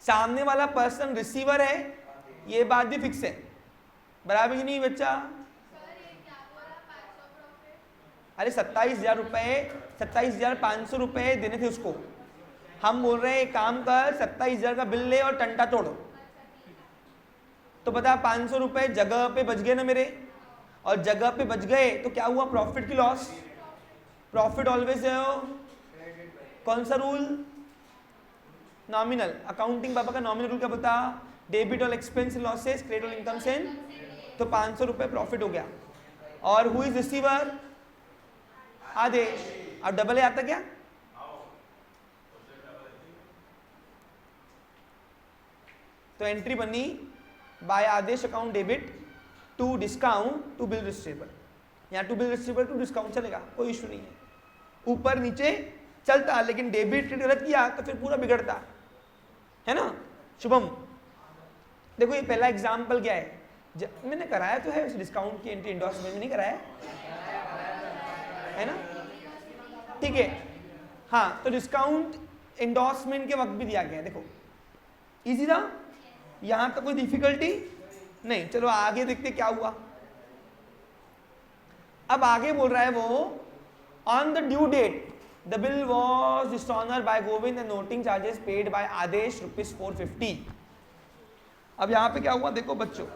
सामने वाला पर्सन रिसीवर है, ये बात भी फिक्स है, बराबर ही नहीं बच्चा? अरे 27,000 रुपए, 27,500 रुपए देने थे उसको, हम बोल रहे हैं एक काम कर 27,000 का बिल ले और टंटा तोड़ो, तो बता 500 रुपए जगह पे बच गए ना मेरे, और जगह पे बच गए तो क्या हुआ, प्रॉफिट की लॉस? प्रॉफिट ऑलवेज है हो, कौन सा रूल? नॉमिनल। अकाउंटिंग पापा का नॉमिनल रूल क्या बता? Debit all expense losses, credit all income से, तो 500 रुपए प्रॉफिट हो गया। और हु इज रिसीवर? आदेश। अब डबल ए आता क्या? तो एंट्री बनी by Adesh account debit to discount to bill receivable, या to bill receivable to discount चलेगा, कोई इशू नहीं है, ऊपर नीचे चलता, लेकिन डेबिट गलत किया तो फिर पूरा बिगड़ता है ना। शुभम देखो ये पहला एग्जाम्पल क्या है, मैंने कराया तो है उस डिस्काउंट की एंट्री एंडोर्समेंट में, नहीं कराया है ना, ठीक है। हाँ, तो डिस्काउंट एंडोर्समेंट के वक्त भी दिया गया है, देखो इजी था, यहां तक कोई डिफिकल्टी नहीं। चलो आगे देखते क्या हुआ। अब आगे बोल रहा है वो, on the due date the bill was dishonour by Govind and noting charges paid by Aadesh ₹450। अब यहां पे क्या हुआ देखो बच्चों,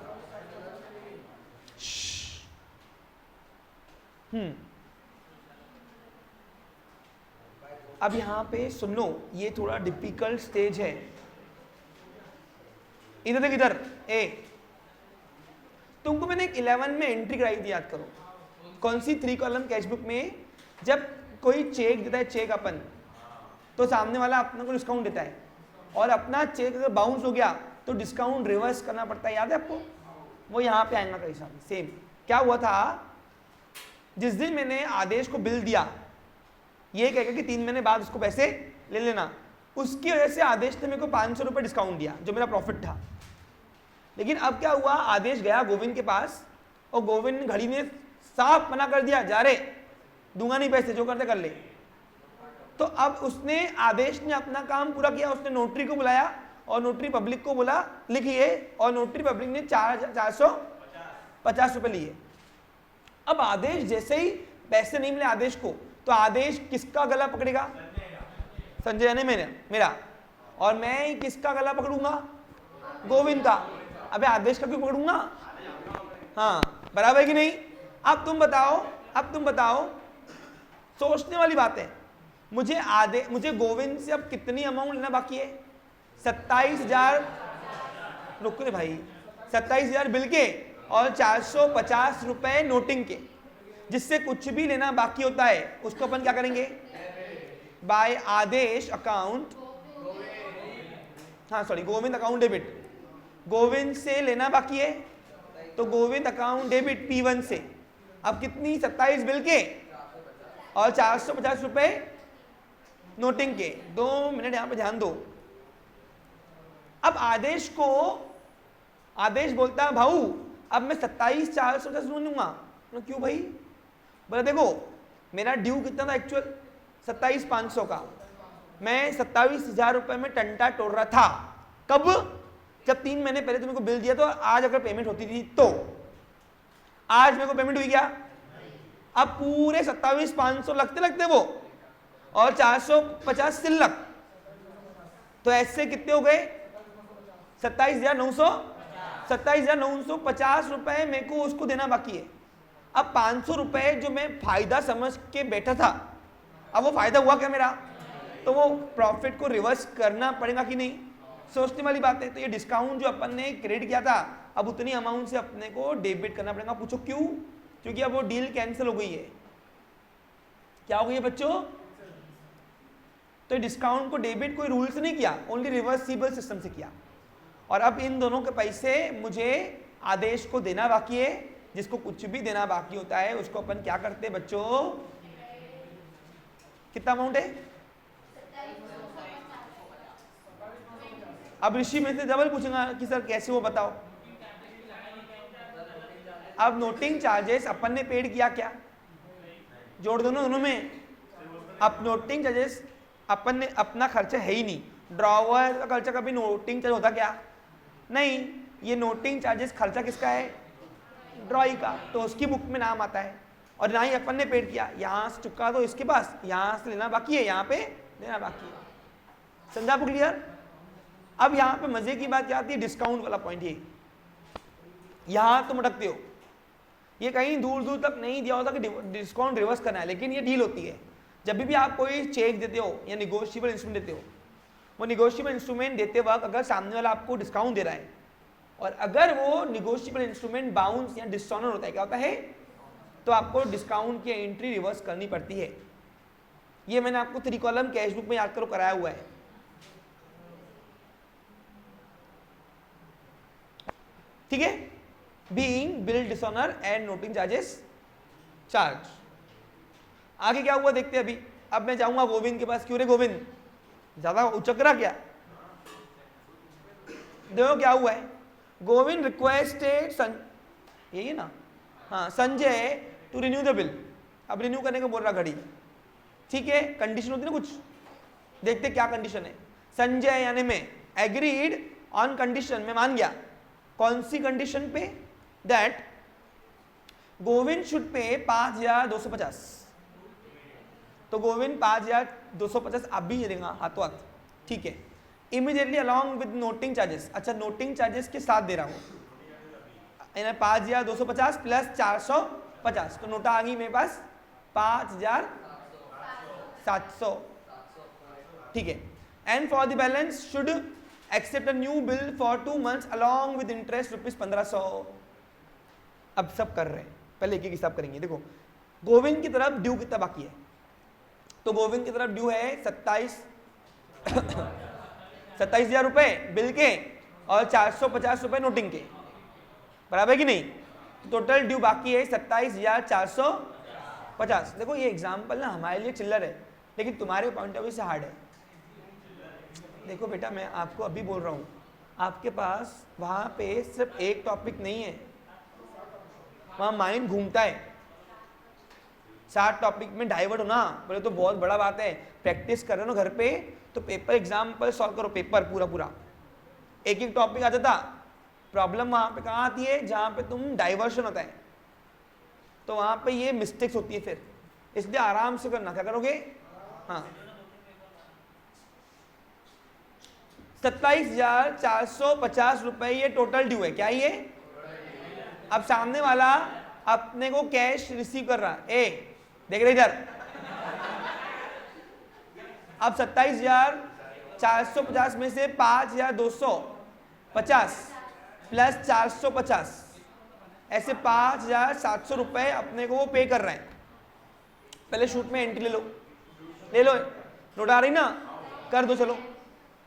अब यहां पे सुन लो, ये थोड़ा डिफिकल्ट स्टेज है। इधर देख, इधर ए, तुमको मैंने एक 11 में एंट्री कराई थी, याद करो, कौन सी? 3 कॉलम कैशबुक में। जब कोई चेक देता है, चेक अपन, तो सामने वाला अपने को डिस्काउंट देता है, और अपना चेक अगर बाउंस हो गया तो डिस्काउंट रिवर्स करना पड़ता है, याद है आपको? वो यहाँ पे आएगा कई साल। सेम क्या हुआ था, जिस दिन मैंने आदेश को बिल दिया, ये कहेगा कि 3 महीने बाद उसको पैसे ले लेना, उसकी वजह से आदेश ने मेरे को 500 रुपये डिस्काउंट दिया, जो मेरा प्रॉफिट था। लेकिन अब क्या हुआ, आदेश गया गोविंद के पास, और गोविंद घड़ी ने साफ मना कर दिया, जा रे दूंगा नहीं पैसे, जो करते कर ले। तो अब उसने, आदेश ने अपना काम पूरा किया, उसने नोटरी को बुलाया और नोटरी पब्लिक को बोला लिखिए, और नोटरी पब्लिक ने 450 रुपए लिए। अब आदेश जैसे ही पैसे नहीं मिले आदेश को, तो आदेश किसका गला पकड़ेगा? संजय ने मेरा, और मैं किसका गला पकड़ूंगा? गोविंद का। अबे आदेश का क्यों पकड़ूंगा? हाँ, बराबर कि नहीं? अब तुम बताओ, सोचने वाली बात है। मुझे गोविंद से अब कितनी अमाउंट लेना बाकी है? 27,000, रुको रे भाई, 27,000 बिल के और 450 रुपए नोटिंग के, जिससे कुछ भी लेना बाकी होता है उसको अपन क्या करेंगे? बाय आदेश अकाउंट, हाँ sorry, Govind account debit, Govind से लेना बाकी है तो गोविंद अकाउंट डेबिट P1 से। अब कितनी? 27 बिल के और 450 रुपए नोटिंग के। 2 मिनट यहां पे ध्यान दो। अब आदेश बोलता है भाऊ अब मैं 27,450 लूंगा। क्यों भाई? बोला देखो मेरा ड्यू कितना था एक्चुअल? 27,500 का। मैं 27,000 रुपए में टंटा तोड़ रहा था। कब? जब 3 महीने पहले तुमको बिल दिया, तो आज अगर पेमेंट होती थी तो। आज मेरे को पेमेंट हुई क्या? अब पूरे 27,500 लगते वो, और 450 सिल्लक, तो ऐसे कितने हो गए? 27,950 रुपए मेरे को उसको देना बाकी है। अब 500 रुपए जो मैं फायदा समझ के बैठा था, अब वो फायदा हुआ क्या मेरा? तो वो प्रॉफिट को रिवर्स करना पड़ेगा कि नहीं? सोचने वाली बात है। तो ये डिस्काउंट जो अपन ने क्रेडिट किया था, अब उतनी अमाउंट से अपने को डेबिट करना पड़ेगा। पूछो क्यों? क्योंकि अब वो डील कैंसिल हो गई है। क्या हो गई है बच्चों? तो डिस्काउंट को डेबिट कोई रूल से नहीं किया, ओनली रिवर्सिबल सिस्टम से किया। और अब इन दोनों के पैसे मुझे आदेश को देना बाकी है। जिसको कुछ भी देना बाकी होता है उसको अपन क्या करते हैं बच्चों? कितना अमाउंट है? अब ऋषि में से डबल पूछूंगा कि सर कैसे वो बताओ। अब नोटिंग चार्जेस अपन ने पेड किया क्या, जोड़ दो ना दोनों में। अब नोटिंग चार्जेस अपन ने, अपना खर्चा है ही नहीं, ड्रॉवर का खर्चा कभी नोटिंग चार्ज होता क्या, नहीं, ये नोटिंग चार्जेस खर्चा किसका है, ड्रॉई का, तो उसकी बुक में नाम आता है, और ना ही अपन ने पेड किया। यहाँ से चुका तो इसके पास, यहाँ से लेना बाकी है, यहाँ पे देना बाकी है। समझा आपको क्लियर। अब यहाँ पे मजे की बात क्या आती है, डिस्काउंट वाला पॉइंट। ये यहाँ तुम अटकते हो, ये कहीं दूर दूर तक नहीं दिया होता कि डिस्काउंट रिवर्स करना है, लेकिन ये डील होती है। जब भी आप कोई चेक देते हो या निगोशिएबल इंस्ट्रूमेंट देते हो, वो निगोशिएबल इंस्ट्रूमेंट देते वक्त अगर सामने वाला आपको डिस्काउंट दे रहा है, और अगर वो निगोशिएबल इंस्ट्रूमेंट बाउंस या डिसऑनर होता है, क्या होता है, तो आपको डिस्काउंट की एंट्री रिवर्स करनी पड़ती है। ये मैंने आपको 3 कॉलम कैश बुक में याद करो कराया हुआ है। ठीक है, being bill dishonour and noting charges charge. आगे क्या हुआ देखते हैं अभी। अब मैं जाऊंगा गोविंद के पास। क्यों रे गोविंद, ज्यादा उचक रहा क्या, देखो क्या हुआ है। गोविंद रिक्वेस्टेड, यही है ना, हाँ, Sanjay to renew the bill. अब रिन्यू करने को बोल रहा घड़ी, ठीक है, कंडीशन होती है ना कुछ, देखते क्या कंडीशन है। संजय यानी मैं एग्रीड ऑन कंडीशन, मैं मान गया, कौन सी कंडीशन पे, दैट गोविंद शुड पे 5250। तो गोविंद 5250 आप भी देगा हाथों हाथ, ठीक है, immediately along with noting charges. अच्छा, नोटिंग चार्जेस के साथ दे रहा हूँ, 5250 प्लस 450, तो नोटा आ गई मेरे पास 5700, ठीक है। And for the balance should accept a new bill for 2 months along with interest ₹1500। अब सब कर रहे हैं, पहले एक एक हिसाब करेंगे। देखो गोविंद की तरफ ड्यू कितना बाकी है, तो गोविंद की तरफ ड्यू है 27,000 रुपए बिल के और 450 रुपए नोटिंग के, बराबर कि नहीं। टोटल ड्यू बाकी है 27,450। देखो ये एग्जाम्पल ना हमारे लिए चिल्लर है, लेकिन तुम्हारे पॉइंट ऑफ व्यू से हार्ड है। देखो बेटा, मैं आपको अभी बोल रहा हूँ, आपके पास वहाँ पे सिर्फ एक टॉपिक नहीं है, वहाँ माइंड घूमता है। 7 टॉपिक में डाइवर्ट होना बोले तो बहुत बड़ा बात है। प्रैक्टिस कर रहे हो घर पे, तो पेपर एग्जाम्पल सॉल्व करो, पेपर पूरा पूरा, एक एक टॉपिक आ जाता। प्रॉब्लम वहाँ पे कहाँ आती है, जहाँ पे तुम डाइवर्शन होता है, तो वहाँ पे ये मिस्टेक्स होती है फिर, इसलिए आराम से करना। क्या करोगे, हाँ, 27,450 रुपए ये टोटल ड्यू है। क्या ये, अब सामने वाला अपने को कैश रिसीव कर रहा है, देख रहे इधर, अब 27,450 में से 5,250 प्लस 450, ऐसे 5,700 रुपए अपने को वो पे कर रहे हैं। पहले शूट में एंट्री ले लो, नोट आ रही ना, कर दो। चलो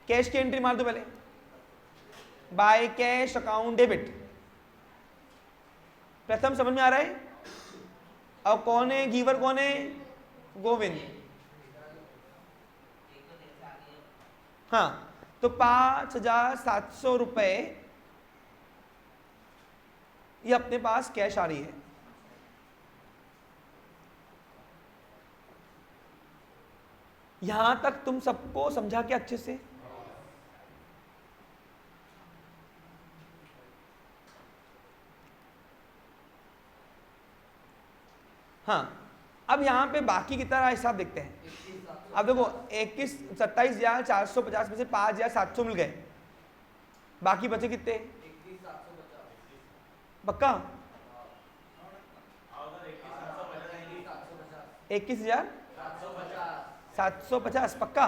कैश की एंट्री मार दो पहले, बाय कैश अकाउंट डेबिट। प्रथम समझ में आ रहा है। और कौन है गिवर, कौन है, गोविंद, हाँ, तो 5,700 रुपए ये अपने पास कैश आ रही है। यहां तक तुम सबको समझा के अच्छे से, हाँ। अब यहाँ पे बाकी की तरह हिसाब देखते हैं। अब देखो 27,450 में से 5,700 मिल गए, बाकी बचे कितने, पक्का 21,750 पक्का,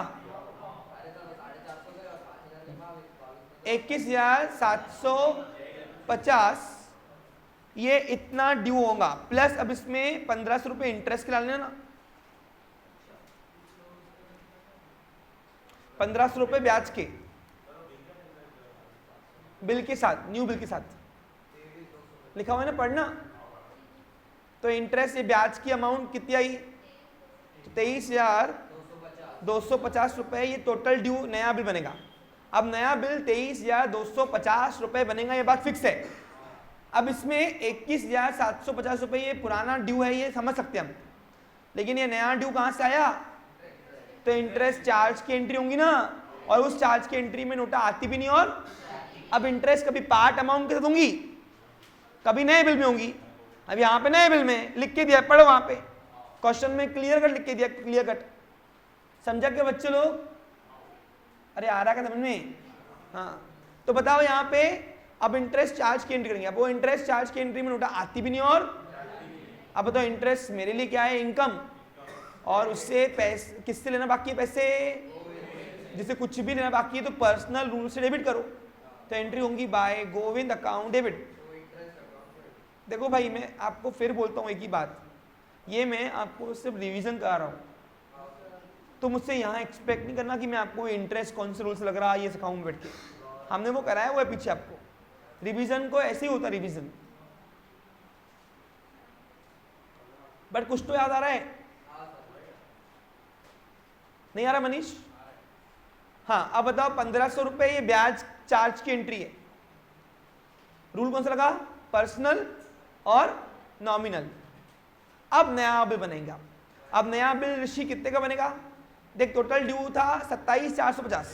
21,750 ये इतना ड्यू होगा, प्लस अब इसमें 1,500 रुपए इंटरेस्ट के डालने ना, 1,500 रुपए ब्याज के बिल के साथ, न्यू बिल के साथ लिखा हुआ है ना, पढ़ना। तो इंटरेस्ट, ये ब्याज की अमाउंट कितनी आई, 23,250 रुपए ये टोटल ड्यू नया बिल बनेगा। अब नया बिल 23,250 रुपए बनेगा, ये बात फिक्स है। अब इसमें 21,750 रुपए ये पुराना ड्यू है, ये समझ सकते हैं हम, लेकिन ये नया ड्यू कहां से आया? तो इंटरेस्ट चार्ज की एंट्री होंगी ना, और उस चार्ज की एंट्री में नोटा आती भी नहीं। और अब इंटरेस्ट कभी पार्ट अमाउंट के साथ होंगी, कभी नए बिल में होंगी। अब यहाँ पे नए बिल में लिख के दिया, पढ़ो वहां पे क्वेश्चन में क्लियर कट लिख के दिया, क्लियर कट। समझा क्या बच्चे लोग? अरे आ रहा क्या समझ में? हाँ, तो बताओ यहाँ पे अब इंटरेस्ट चार्ज की एंट्री करेंगे। अब वो इंटरेस्ट चार्ज की एंट्री में नोटा आती भी नहीं। और अब बताओ इंटरेस्ट मेरे लिए क्या है? इनकम। और उससे पैसे किससे लेना बाकी है? पैसे जिसे कुछ भी लेना बाकी है तो पर्सनल रूल से डेबिट करो। तो एंट्री होंगी बाय गोविंद अकाउंट डेबिट। देखो भाई मैं आपको फिर बोलता हूँ एक ही बात, ये मैं आपको सिर्फ रिवीजन करा रहा हूँ, तो मुझसे यहाँ एक्सपेक्ट नहीं करना कि मैं आपको इंटरेस्ट कौन से रूल से लग रहा है ये सिखाऊं बैठ के। हमने वो कराया हुआ है पीछे आपको। रिवीजन को ऐसे ही होता है रिवीजन। बट कुछ तो याद आ रहा है? नहीं आ रहा मनीष? हाँ, अब बताओ 1500 रुपए ये ब्याज चार्ज की एंट्री है। रूल कौन सा लगा? पर्सनल और नॉमिनल। अब नया बिल बनेगा। अब नया बिल ऋषि कितने का बनेगा? देख टोटल ड्यू था 27,450,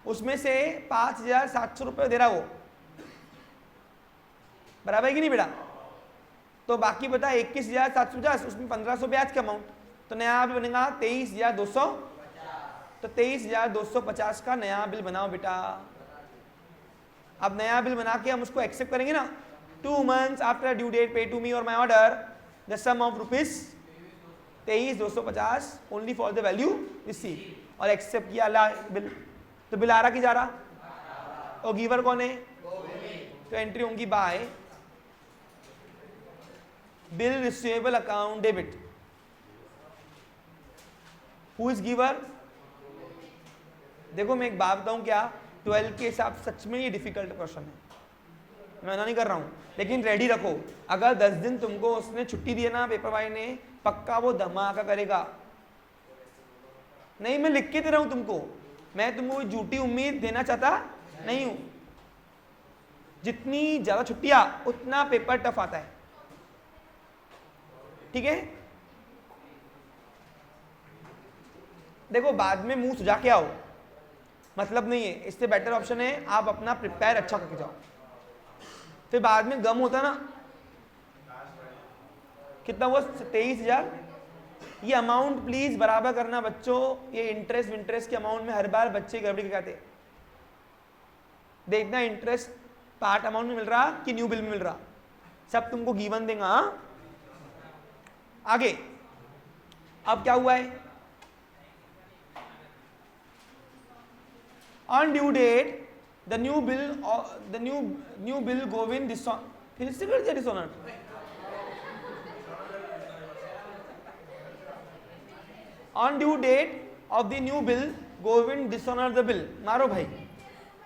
उसमें से 5,700 रुपये दे रहा वो, बराबर है कि नहीं बेटा? तो बाकी बता 21,750, उसमें 1,500 ब्याज का अमाउंट। तो नया बिल बनेगा 23,200। तो 23,250 का नया बिल बनाओ बेटा। अब नया बिल बना के हम उसको एक्सेप्ट करेंगे ना। 2 months after due date pay to me और my order the sum of rupees 23,250 only for the value receive, और एक्सेप्ट किया बिल। तो बिल आ रहा कि जा रहा? और गिवर कौन है? तो एंट्री होंगी bye bill receivable account debit. Who is giver? देखो मैं एक बात बताऊं क्या, 12 के हिसाब सच में ये डिफिकल्ट क्वेश्चन है, मैं मना नहीं कर रहा हूं, लेकिन रेडी रखो। अगर 10 दिन तुमको उसने छुट्टी दी है ना पेपर वाई ने, पक्का वो धमाका करेगा। नहीं मैं लिख के दे रहा हूं तुमको, मैं तुमको झूठी उम्मीद देना चाहता नहीं हूं। जितनी ज्यादा छुट्टियां उतना पेपर टफ आता है, ठीक है? देखो बाद में मुंह सुझा के आओ, मतलब नहीं है। इससे बेटर ऑप्शन है आप अपना प्रिपेयर अच्छा करके जाओ, फिर बाद में गम होता ना। कितना हुआ? 23,000। ये अमाउंट प्लीज बराबर करना बच्चों, ये इंटरेस्ट के अमाउंट में हर बार बच्चे गड़बड़ी कहते। देखना इंटरेस्ट पार्ट अमाउंट में मिल रहा कि न्यू बिल में मिल रहा, सब तुमको गिवन देगा। हाँ आगे अब क्या हुआ है? On due date the new bill Govind dishon, फिर से कर दिया dishonour. On due date of the new bill Govind dishonour the bill. मारो भाई।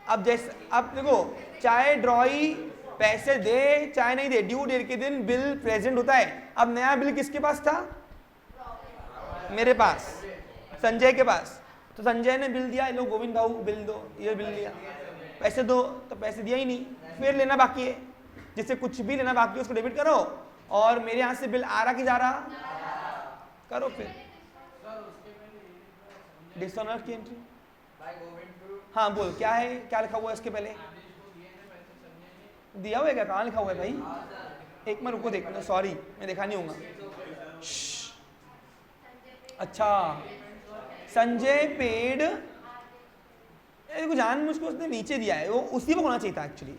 अब जैसे अब देखो, चाहे ड्रॉई पैसे दे चाहे नहीं दे, ड्यू डेट के दिन बिल प्रेजेंट होता है। अब नया बिल किसके पास था? मेरे पास, संजय के पास। तो संजय ने बिल दिया, लो गोविंद भाऊ बिल दो, ये बिल लिया, पैसे दो, तो पैसे दिया ही नहीं, फिर लेना बाकी है। जिससे कुछ भी लेना बाकी है उसको डेबिट करो, और मेरे यहाँ से बिल आ रहा कि जा रहा? करो फिर डिसऑनर की एंट्री। हाँ बोल, क्या है, क्या लिखा हुआ है इसके पहले? दिया हुआ है क्या? कहाँ लिखा हुआ है भाई? एक मिनट रुको देखना, सॉरी मैं देखा नहीं होगा। अच्छा, संजय पेड, देखो जान मुझको उसने नीचे दिया है, वो उसी में होना चाहिए था एक्चुअली।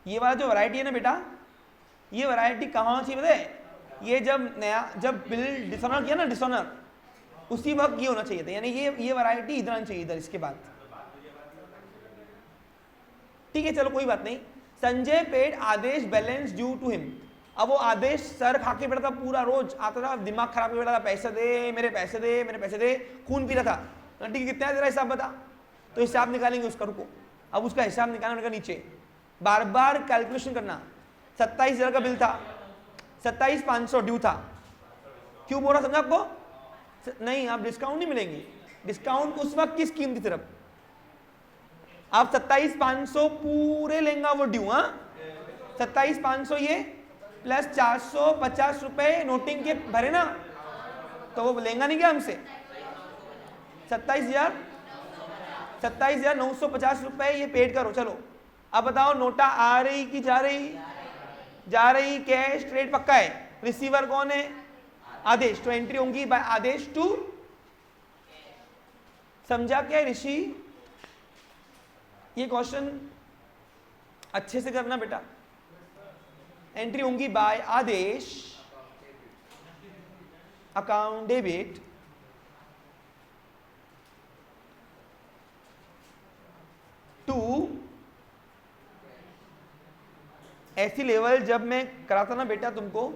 ये वाला जो वैरायटी है ना बेटा, ये वैरायटी कहाँ होना चाहिए पता है? ये जब बिल डिसऑनर किया ना, डिसऑनर उसी वक्त ये होना चाहिए था, यानी ये वैरायटी इधर आनी चाहिए, इधर इसके बाद। ठीक है चलो कोई बात नहीं। Sanjay paid Adesh balance due to him. अब वो आदेश सर खा के बैठा था, पूरा रोज आता था, दिमाग खराब कर बैठा था, पैसे दे मेरे, पैसे दे मेरे, पैसे दे, खून पी रहा था। ठीक है कितना तेरा हिसाब बता? तो हिसाब निकालेंगे उसका, रुको। अब उसका हिसाब निकालने का नीचे बार बार कैलकुलेशन करना। 27,000 का बिल था, 27,500 ड्यू था। क्यों बोल रहा समझा आपको? नहीं आप डिस्काउंट नहीं मिलेंगे, डिस्काउंट उस वक्त की स्कीम थी सिर्फ। आप 27,500 पूरे लेंगा वो ड्यू। हाँ 27,500 ये प्लस 450 रुपए नोटिंग के भरे ना, तो वो लेंगा नहीं क्या हमसे? 27,950 रुपए ये पेड करो। चलो अब बताओ नोटा आ रही कि जा रही? जा रही। कैश ट्रेड पक्का है। रिसीवर कौन है? आदेश। तो एंट्री होंगी बाय आदेश टू, समझा क्या ऋषि? ये क्वेश्चन अच्छे से करना बेटा। एंट्री होंगी by Adesh account debit to ऐसी लेवल जब मैं कराता ना बेटा तुमको,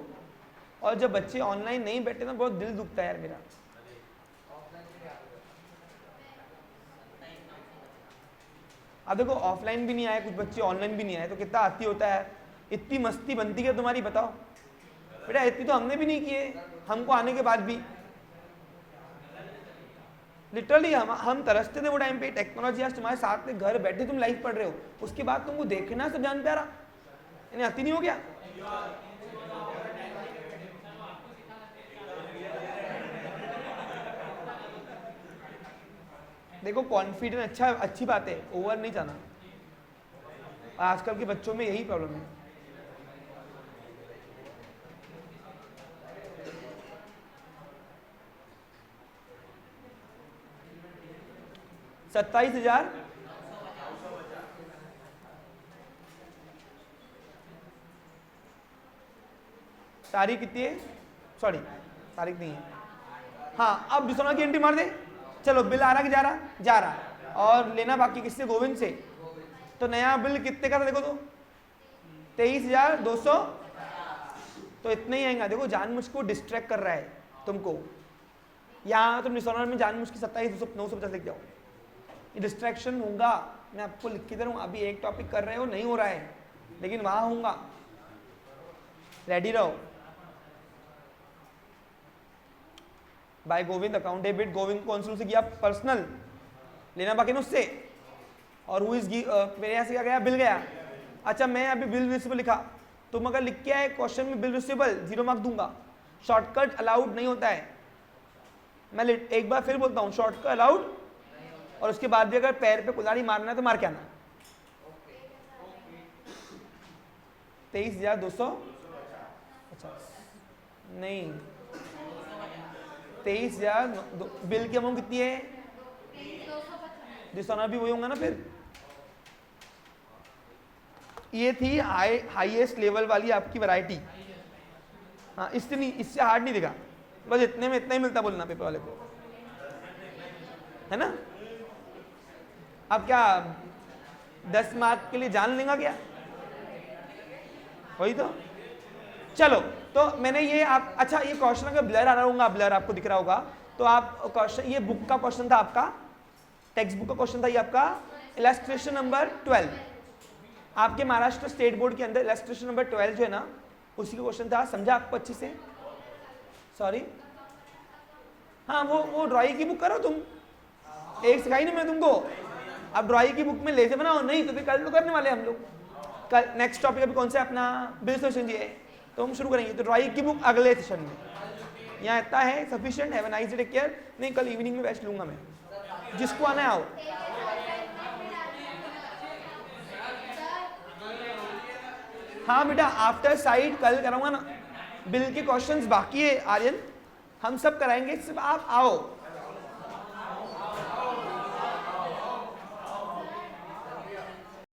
और जब बच्चे ऑनलाइन नहीं बैठे ना बहुत दिल दुखता है यार मेरा। अब देखो ऑफलाइन भी नहीं आए कुछ बच्चे, ऑनलाइन भी नहीं आए, तो कितना आती होता है, इतनी मस्ती बनती है तुम्हारी बताओ बेटा। इतनी तो हमने भी नहीं किए, हमको आने के बाद भी लिटरली हम तरसते थे वो टाइम पे। टेक्नोलॉजी आज तुम्हारे साथ में घर बैठे तुम लाइव पढ़ रहे हो, उसके बाद तुमको देखना सब जान प्यारा, इन्हें आती नहीं हो गया? देखो कॉन्फिडेंस अच्छी बात है, ओवर नहीं जाना। आजकल के बच्चों में यही प्रॉब्लम है। $27,000 तारीख कितनी है? सॉरी तारीख नहीं है। हाँ अब डिसोना की एंट्री मार दे। चलो बिल आ रहा कि जा रहा? जा रहा। और लेना बाकी किससे? गोविंद से। तो नया बिल कितने का था देखो तो 23,200, तो इतना ही आएगा। देखो जानबूझ को डिस्ट्रैक्ट कर रहा है तुमको, यहाँ तुम डिसऑनर में जानबूझ की 27,950 लिख जाओ, ये डिस्ट्रैक्शन होगा। मैं आपको लिख के दे रहा हूँ, अभी एक टॉपिक कर रहे हो नहीं हो रहा है, लेकिन वहां होगा, रेडी रहो। By Govind account debit, Govind कौन से किया? पर्सनल, लेना बाकी ना उससे। और हु इज मेरे यहाँ से क्या गया? बिल गया। अच्छा मैं अभी बिल रिसीवेबल लिखा, तुम अगर लिख के आए क्वेश्चन में बिल रिसीवेबल 0 मार्क दूंगा। शॉर्टकट अलाउड नहीं होता है, मैं एक बार फिर बोलता हूँ, शॉर्टकट अलाउड। और उसके बाद भी अगर पैर पे कुल्हाड़ी मारना है तो मार के आना। 23,250 नहीं, 23,000। बिल की अमाउंट कितनी है? डिसऑनर भी वही होगा ना फिर। ये थी हाईएस्ट लेवल वाली आपकी वैरायटी। हाँ इससे नहीं, इससे हार्ड नहीं दिखा, बस इतने में इतना ही मिलता बोलना पेपर वाले को, है ना? अब क्या 10 मार्क के लिए जान लेगा क्या? वही तो। चलो तो मैंने ये आप, अच्छा ये क्वेश्चन अगर ब्लर आ रहा होगा, ब्लर आपको दिख रहा होगा, तो आप क्वेश्चन, ये बुक का क्वेश्चन था आपका, टेक्स्ट बुक का क्वेश्चन था ये आपका, इलस्ट्रेशन नंबर 12 आपके महाराष्ट्र स्टेट बोर्ड के अंदर। इलस्ट्रेशन नंबर 12 जो है ना, उसी का क्वेश्चन था। समझा आपको अच्छे से? सॉरी, हाँ वो ड्राइंग की बुक करो तुम, एक सिखाई ना मैं तुमको। अब ड्राइंग की बुक में लेसे बनाओ, नहीं तो फिर कल तो करने वाले हम लोग। कल नेक्स्ट टॉपिक अभी कौन सा है अपना? बिल सेशन जी है, तो हम शुरू करेंगे। तो ड्राइंग की बुक अगले सेशन में। यहाँ इतना है sufficient. Have a nice day, take care. नहीं कल इवनिंग में बेस्ट लूंगा मैं, जिसको आना है आओ। हाँ बेटा आफ्टर साइड कल कराऊंगा ना, बिल के क्वेश्चंस बाकी है आर्यन, हम सब कराएंगे, सिर्फ आप आओ।